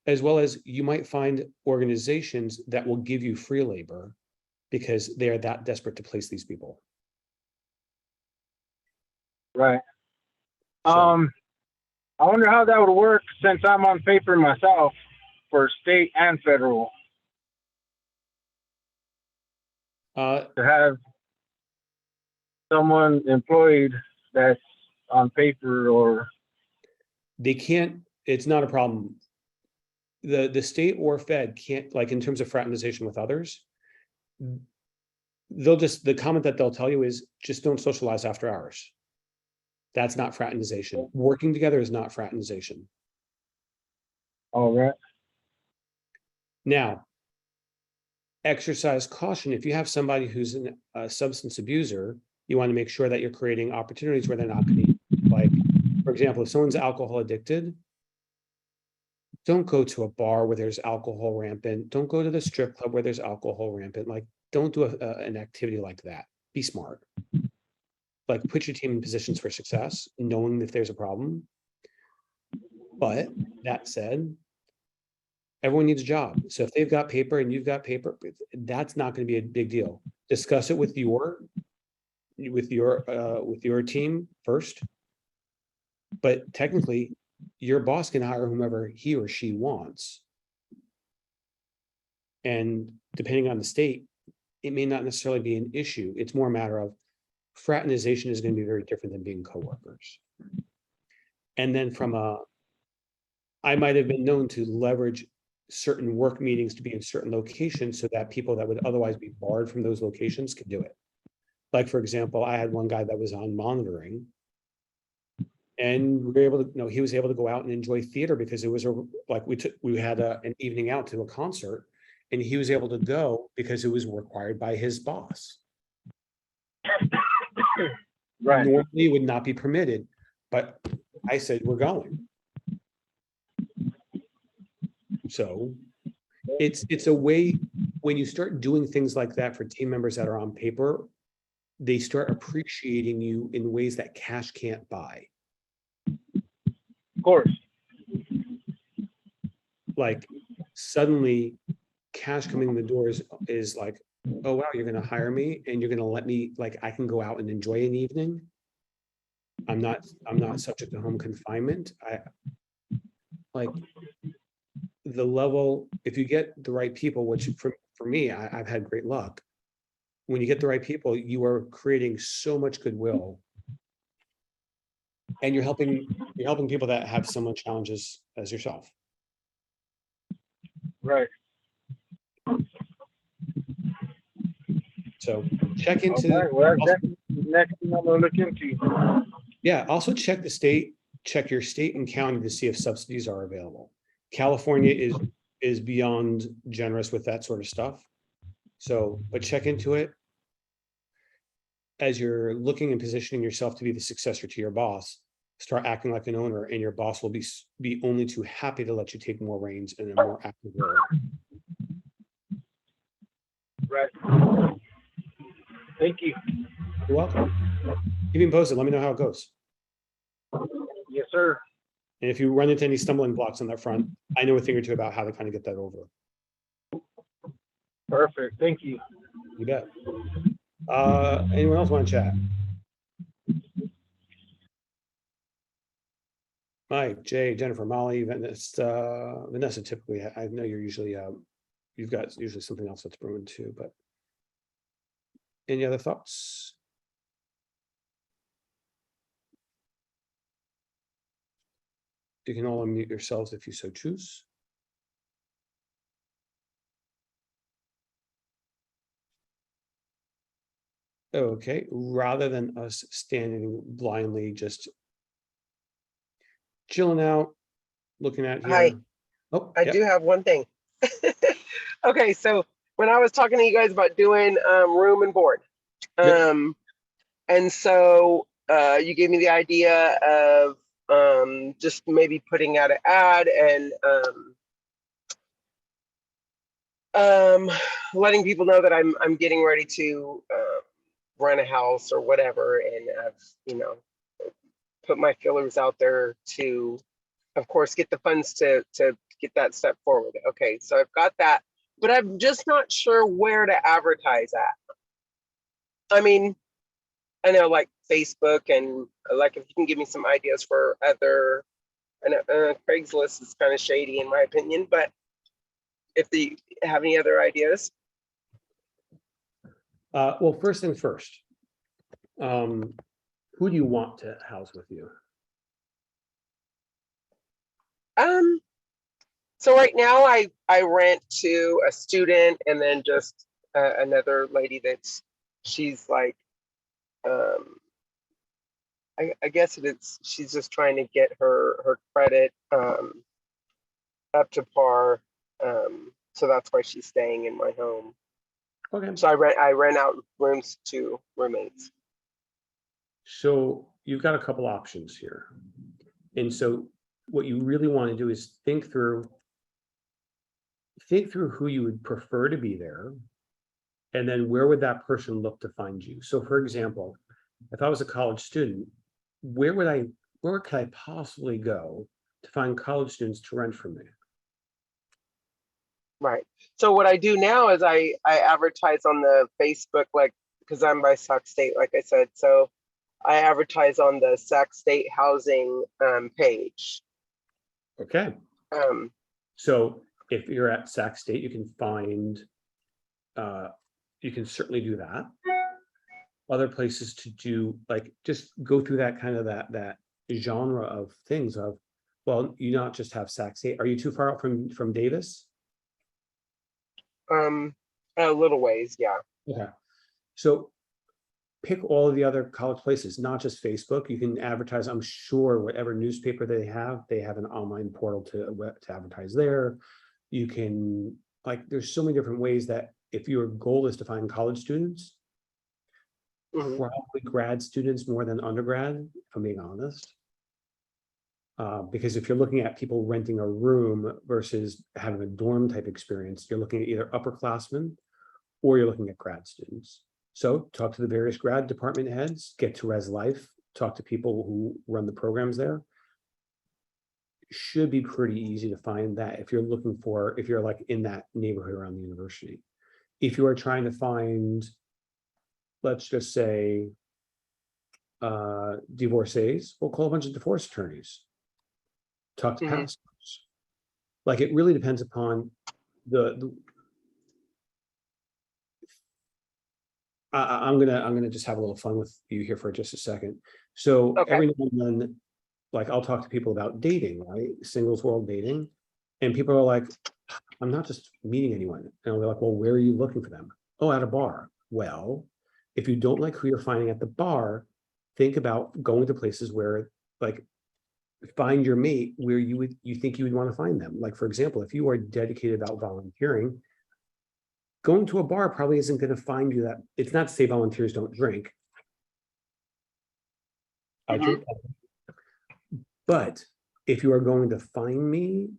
as well as you might find organizations that will give you free labor because they are that desperate to place these people. Right. So, I wonder how that would work since I'm on paper myself for state and federal uh, to have someone employed that's on paper or they can't, it's not a problem. The state or Fed can't, like in terms of fraternization with others, they'll just, the comment that they'll tell you is just don't socialize after hours. That's not fraternization. Working together is not fraternization. all right. Now, exercise caution. If you have somebody who's a substance abuser, you want to make sure that you're creating opportunities where they're not going to, like, for example, if someone's alcohol addicted, don't go to a bar where there's alcohol rampant. Don't go to the strip club where there's alcohol rampant. Like, don't do an activity like that. Be smart. Like, put your team in positions for success, knowing if there's a problem. But that said, everyone needs a job. So if they've got paper and you've got paper, that's not going to be a big deal. Discuss it with your team first. But technically, your boss can hire whomever he or she wants. And depending on the state, it may not necessarily be an issue. It's more a matter of fraternization is going to be very different than being coworkers. And then I might have been known to leverage certain work meetings to be in certain locations so that people that would otherwise be barred from those locations could do it. Like, for example, I had one guy that was on monitoring, and we were able to, he was able to go out and enjoy theater because it was we had an evening out to a concert, and he was able to go because it was required by his boss. Right. Normally it would not be permitted, but I said, we're going. So it's a way, when you start doing things like that for team members that are on paper, they start appreciating you in ways that cash can't buy. Of course. Like, suddenly cash coming in the doors is like, oh wow, you're going to hire me and you're going to let me, like, I can go out and enjoy an evening. I'm not subject to home confinement. Like, the level, if you get the right people, which for me, I've had great luck. When you get the right people, you are creating so much goodwill, and you're helping people that have similar challenges as yourself. Right. So check into. All right. Well, that's the next thing I'm gonna look into. Yeah, also check your state and county to see if subsidies are available. California is beyond generous with that sort of stuff. So, but check into it. As you're looking and positioning yourself to be the successor to your boss, start acting like an owner, and your boss will be only too happy to let you take more reins in a more active role. Right. Thank you. You're welcome. Keep me posted. Let me know how it goes. Yes, sir. And if you run into any stumbling blocks on that front, I know a thing or two about how to kind of get that over. Perfect. Thank you. You bet. Anyone else want to chat? Mike, Jay, Jennifer, Molly, Vanessa, typically, I know you're usually, you've got usually something else that's brewing too, but any other thoughts? You can all unmute yourselves if you so choose. Okay, rather than us standing blindly, just chilling out, looking at here. Hi. Oh, I yeah. do have one thing. Okay, so when I was talking to you guys about doing room and board, Yep. and so you gave me the idea of just maybe putting out an ad and letting people know that I'm getting ready to rent a house or whatever, and I've put my fillers out there to, of course, get the funds to get that step forward. Okay, so I've got that, but I'm just not sure where to advertise at. I mean, I know like Facebook and like if you can give me some ideas for other, and Craigslist is kind of shady in my opinion, but if you have any other ideas. Well, first things first. Who do you want to house with you? So right now I rent to a student and then just another lady she's like, I guess she's just trying to get her credit up to par. So that's why she's staying in my home. Okay. So I rent out rooms to roommates. So you've got a couple options here. And so what you really want to do is think through who you would prefer to be there. And then where would that person look to find you? So for example, if I was a college student, where could I possibly go to find college students to rent from me? Right. So what I do now is I advertise on the Facebook, like, because I'm by Sac State, like I said. So I advertise on the Sac State housing page. Okay. So if you're at Sac State, you can find, you can certainly do that. Other places to do, like, just go through that kind of that genre of things of, well, you not just have Sac State. Are you too far out from Davis? A little ways, yeah. Okay. So pick all of the other college places, not just Facebook. You can advertise, I'm sure, whatever newspaper they have an online portal to advertise there. You can, like, there's so many different ways that if your goal is to find college students, probably grad students more than undergrad, if I'm being honest. Because if you're looking at people renting a room versus having a dorm type experience, you're looking at either upperclassmen or you're looking at grad students. So talk to the various grad department heads, get to Res Life, talk to people who run the programs there. It should be pretty easy to find that if you're looking for, if you're like in that neighborhood around the university. If you are trying to find, let's just say, divorcees, we'll call a bunch of divorce attorneys. Talk to pastors. Like, it really depends upon I'm gonna just have a little fun with you here for just a second. So every now and then, like, I'll talk to people about dating, right? Singles world dating. And people are like, I'm not just meeting anyone. And I'll be like, well, where are you looking for them? Oh, at a bar. Well, if you don't like who you're finding at the bar, think about going to places where, like, find your mate where you think you would want to find them. Like, for example, if you are dedicated about volunteering, going to a bar probably isn't going to find you that. It's not to say volunteers don't drink. I drink. But if you are going to find me,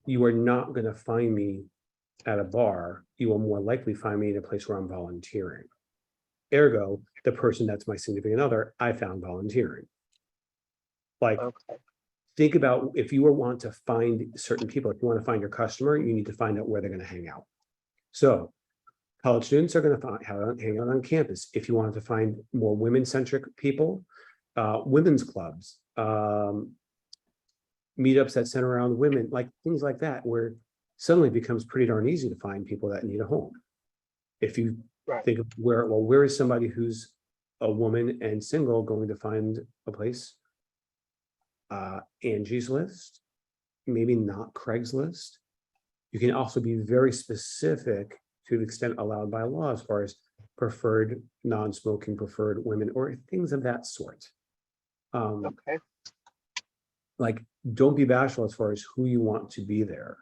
you are not going to find me at a bar. You will more likely find me in a place where I'm volunteering. Ergo, the person that's my significant other, I found volunteering. Like, think about if you want to find certain people, if you want to find your customer, you need to find out where they're going to hang out. So college students are going to hang out on campus. If you want to find more women-centric people, women's clubs, meetups that center around women, like things like that, where suddenly it becomes pretty darn easy to find people that need a home. If you think of where is somebody who's a woman and single going to find a place? Angie's List, maybe not Craigslist. You can also be very specific to the extent allowed by law as far as preferred non-smoking, preferred women, or things of that sort. Like, don't be bashful as far as who you want to be there.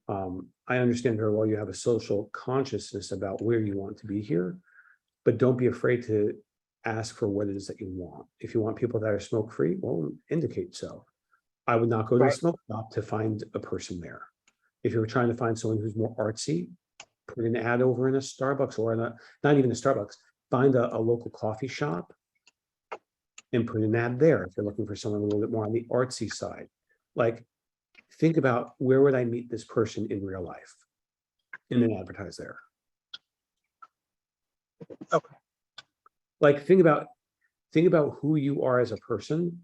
I understand very well you have a social consciousness about where you want to be here, but don't be afraid to ask for what it is that you want. If you want people that are smoke-free, well, indicate so. I would not go to a smoke shop to find a person there. If you're trying to find someone who's more artsy, put an ad over in a Starbucks, or not even a Starbucks, find a local coffee shop and put an ad there if you're looking for someone a little bit more on the artsy side. Like, think about where would I meet this person in real life? And then advertise there. Okay. Like, think about who you are as a person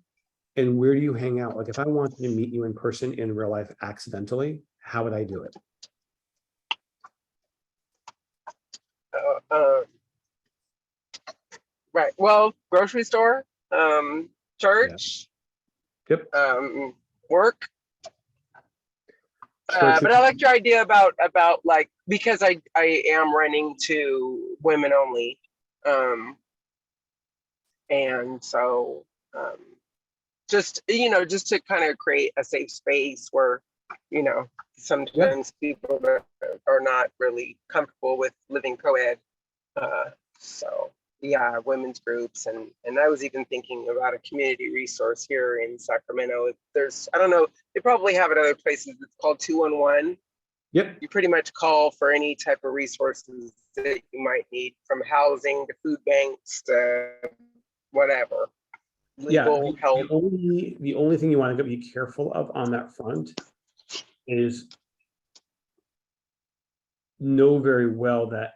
and where do you hang out? Like, if I wanted to meet you in person in real life accidentally, how would I do it? Right. Well, grocery store, church, Yep. work. Church. But I liked your idea about like, because I am running to women only, and so just just to kind of create a safe space where sometimes people that are not really comfortable with living co-ed. So yeah, women's groups, and I was even thinking about a community resource here in Sacramento. There's, I don't know, they probably have it other places. It's called 211. Yep. You pretty much call for any type of resources that you might need, from housing to food banks to whatever. Legal help. The only thing you want to be careful of on that front is know very well that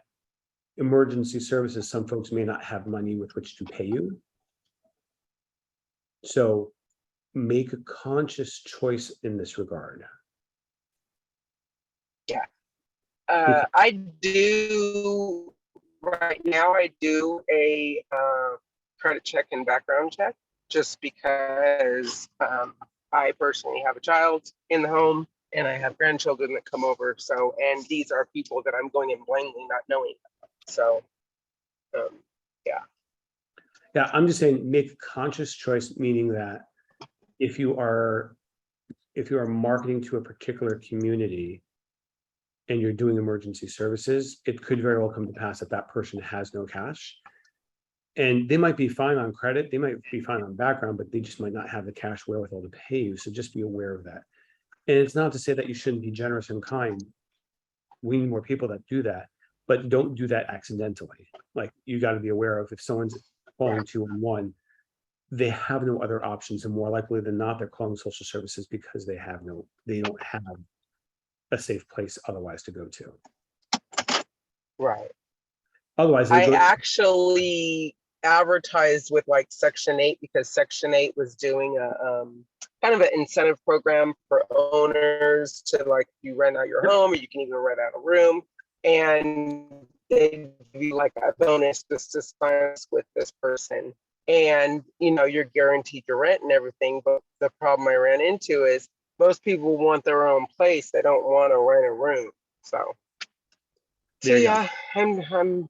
emergency services, some folks may not have money with which to pay you. So make a conscious choice in this regard. Yeah. I do right now. I do a credit check and background check, just because I personally have a child in the home and I have grandchildren that come over. So, and these are people that I'm going in blindly, not knowing. So, yeah. Yeah, I'm just saying make a conscious choice, meaning that if you are marketing to a particular community and you're doing emergency services, it could very well come to pass that that person has no cash. And they might be fine on credit, they might be fine on background, but they just might not have the cash wherewithal to pay you. So just be aware of that. And it's not to say that you shouldn't be generous and kind. We need more people that do that, but don't do that accidentally. Like, you got to be aware of, if someone's calling 211, they have no other options, and more likely than not, they're calling social services because they don't have a safe place otherwise to go to. Right. Otherwise, I actually advertised with like Section 8, because Section 8 was doing a kind of an incentive program for owners to, like, you rent out your home, or you can even rent out a room, and they give you like a bonus just to sign with this person, and you're guaranteed your rent and everything. But the problem I ran into is most people want their own place; they don't want to rent a room. So yeah, I'm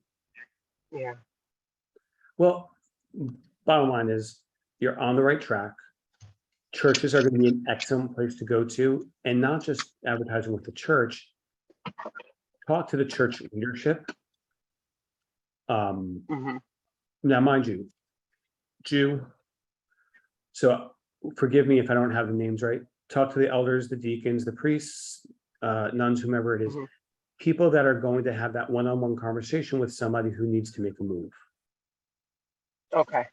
yeah. Well, bottom line is you're on the right track. Churches are going to be an excellent place to go to, and not just advertising with the church. Talk to the church leadership. Now, mind you, Jew. So forgive me if I don't have the names right. Talk to the elders, the deacons, the priests, nuns, whomever it is. People that are going to have that one-on-one conversation with somebody who needs to make a move. Okay.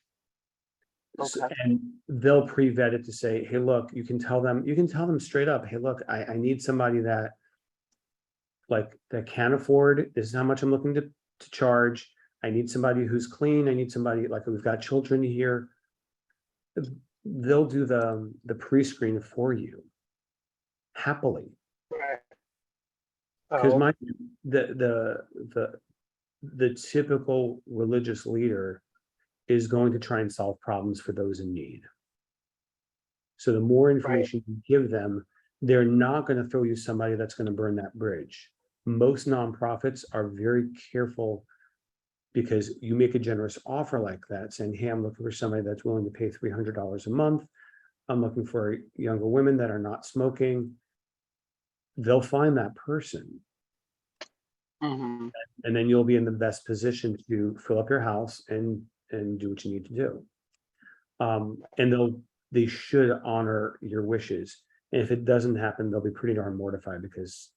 And they'll pre-vet it to say, hey, look, you can tell them straight up, hey, look, I need somebody that can afford, this is how much I'm looking to charge. I need somebody who's clean. I need somebody, like, we've got children here. They'll do the pre-screen for you happily. Because the typical religious leader is going to try and solve problems for those in need. So the more information you give them, they're not going to throw you somebody that's going to burn that bridge. Most nonprofits are very careful, because you make a generous offer like that, saying, hey, I'm looking for somebody that's willing to pay $300 a month. I'm looking for younger women that are not smoking. They'll find that person. And then you'll be in the best position to fill up your house and do what you need to do. And they should honor your wishes. And if it doesn't happen, they'll be pretty darn mortified, because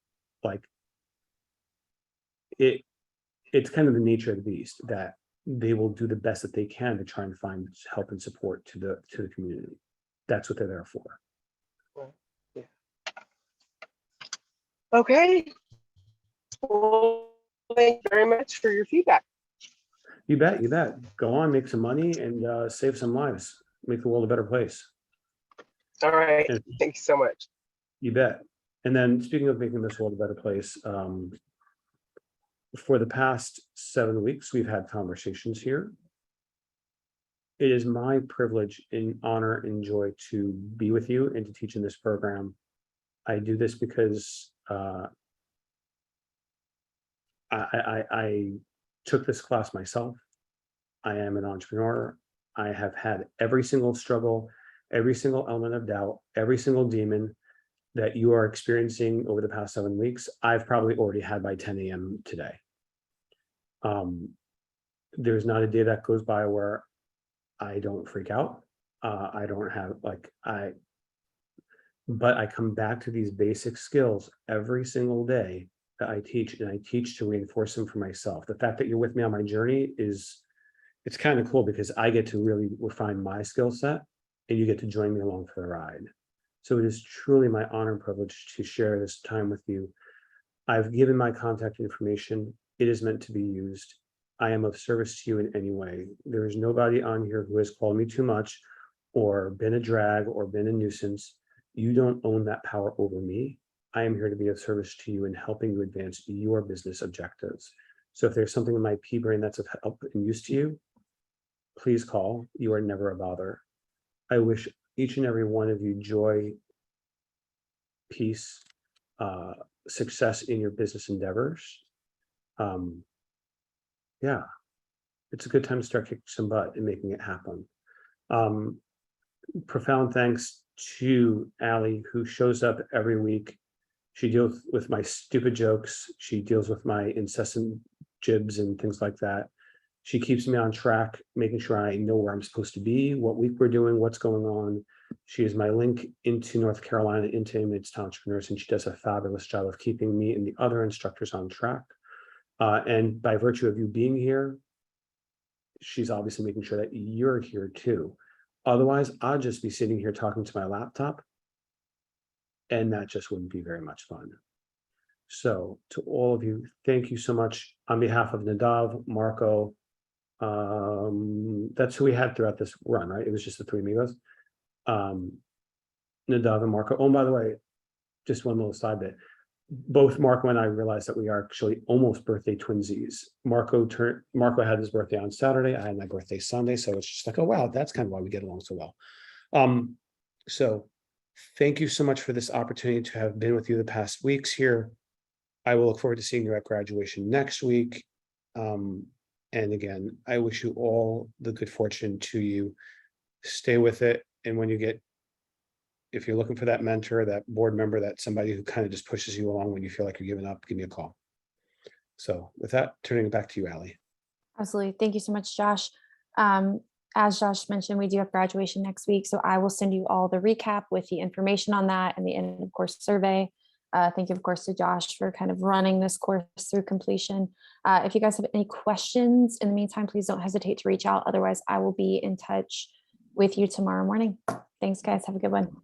it's kind of the nature of the beast that they will do the best that they can to try and find help and support to the community. That's what they're there for. Okay. Well, thank you very much for your feedback. You bet, you bet. Go on, make some money and save some lives, make the world a better place. All right. And Thank you so much. you bet. And then speaking of making this world a better place, for the past 7 weeks, we've had conversations here. It is my privilege and honor and joy to be with you and to teach in this program. I do this because I took this class myself. I am an entrepreneur. I have had every single struggle, every single element of doubt, every single demon that you are experiencing over the past 7 weeks, I've probably already had by 10 a.m. today. There's not a day that goes by where I don't freak out. I don't have but I come back to these basic skills every single day that I teach, and I teach to reinforce them for myself. The fact that you're with me on my journey it's kind of cool because I get to really refine my skill set and you get to join me along for the ride. So it is truly my honor and privilege to share this time with you. I've given my contact information. It is meant to be used. I am of service to you in any way. There is nobody on here who has called me too much or been a drag or been a nuisance. You don't own that power over me. I am here to be of service to you in helping you advance your business objectives. So if there's something in my pea brain that's of help and use to you, please call. You are never a bother. I wish each and every one of you joy, peace, success in your business endeavors. Yeah, it's a good time to start kicking some butt and making it happen. Profound thanks to Allie, who shows up every week. She deals with my stupid jokes. She deals with my incessant jibs and things like that. She keeps me on track, making sure I know where I'm supposed to be, what week we're doing, what's going on. She is my link into North Carolina, into Inmates to Entrepreneurs, and she does a fabulous job of keeping me and the other instructors on track. And by virtue of you being here, she's obviously making sure that you're here too. Otherwise, I'll just be sitting here talking to my laptop, and that just wouldn't be very much fun. So to all of you, thank you so much on behalf of Nadav, Marco. That's who we had throughout this run, right? It was just the three amigos. Nadav and Marco. Oh, by the way, just one little side bit. Both Marco and I realized that we are actually almost birthday twinsies. Marco had his birthday on Saturday. I had my birthday Sunday. So it's just like, oh, wow, that's kind of why we get along so well. So thank you so much for this opportunity to have been with you the past weeks here. I will look forward to seeing you at graduation next week. And again, I wish you all the good fortune to you. Stay with it. And when you if you're looking for that mentor, that board member, that somebody who kind of just pushes you along when you feel like you're giving up, give me a call. So with that, turning it back to you, Allie. Absolutely. Thank you so much, Josh. As Josh mentioned, we do have graduation next week, so I will send you all the recap with the information on that and the end of course survey. Thank you, of course, to Josh for kind of running this course through completion. If you guys have any questions in the meantime, please don't hesitate to reach out. Otherwise, I will be in touch with you tomorrow morning. Thanks, guys. Have a good one.